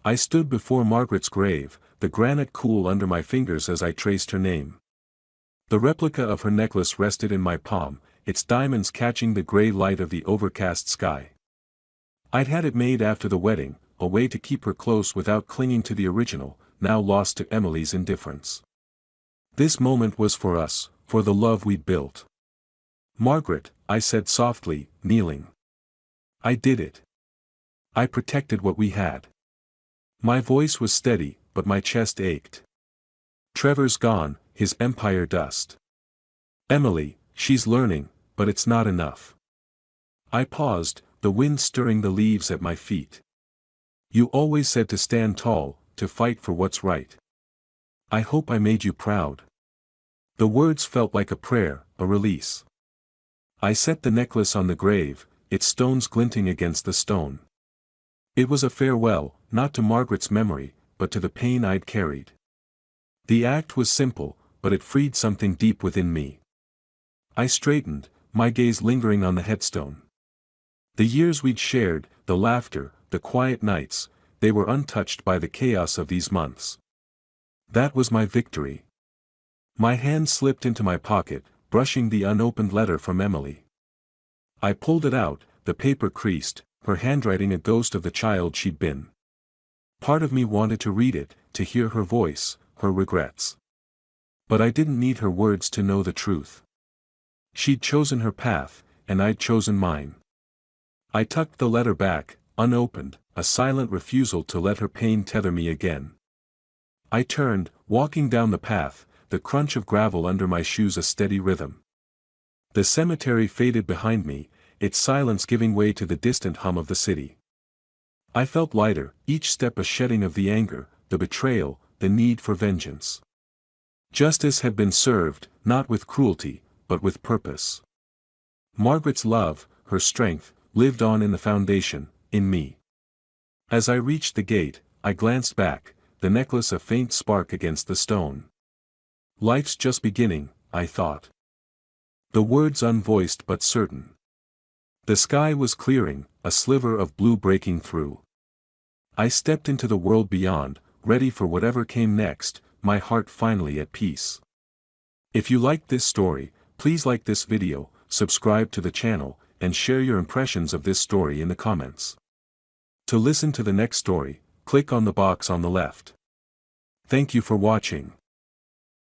I stood before Margaret's grave, the granite cool under my fingers as I traced her name. The replica of her necklace rested in my palm, its diamonds catching the gray light of the overcast sky. I'd had it made after the wedding, a way to keep her close without clinging to the original, now lost to Emily's indifference. This moment was for us, for the love we'd built. Margaret, I said softly, kneeling. I did it. I protected what we had. My voice was steady, but my chest ached. Trevor's gone, his empire dust. Emily, she's learning, but it's not enough. I paused, the wind stirring the leaves at my feet. You always said to stand tall, to fight for what's right. I hope I made you proud. The words felt like a prayer, a release. I set the necklace on the grave, its stones glinting against the stone. It was a farewell, not to Margaret's memory, but to the pain I'd carried. The act was simple, but it freed something deep within me. I straightened, my gaze lingering on the headstone. The years we'd shared, the laughter, the quiet nights, they were untouched by the chaos of these months. That was my victory. My hand slipped into my pocket, brushing the unopened letter from Emily. I pulled it out, the paper creased, her handwriting a ghost of the child she'd been. Part of me wanted to read it, to hear her voice, her regrets. But I didn't need her words to know the truth. She'd chosen her path, and I'd chosen mine. I tucked the letter back, unopened, a silent refusal to let her pain tether me again. I turned, walking down the path, the crunch of gravel under my shoes a steady rhythm. The cemetery faded behind me, its silence giving way to the distant hum of the city. I felt lighter, each step a shedding of the anger, the betrayal, the need for vengeance. Justice had been served, not with cruelty, but with purpose. Margaret's love, her strength, lived on in the foundation, in me. As I reached the gate, I glanced back, the necklace a faint spark against the stone. Life's just beginning, I thought. The words unvoiced but certain. The sky was clearing, a sliver of blue breaking through. I stepped into the world beyond, ready for whatever came next, my heart finally at peace. If you liked this story, please like this video, subscribe to the channel, and share your impressions of this story in the comments. To listen to the next story, click on the box on the left. Thank you for watching.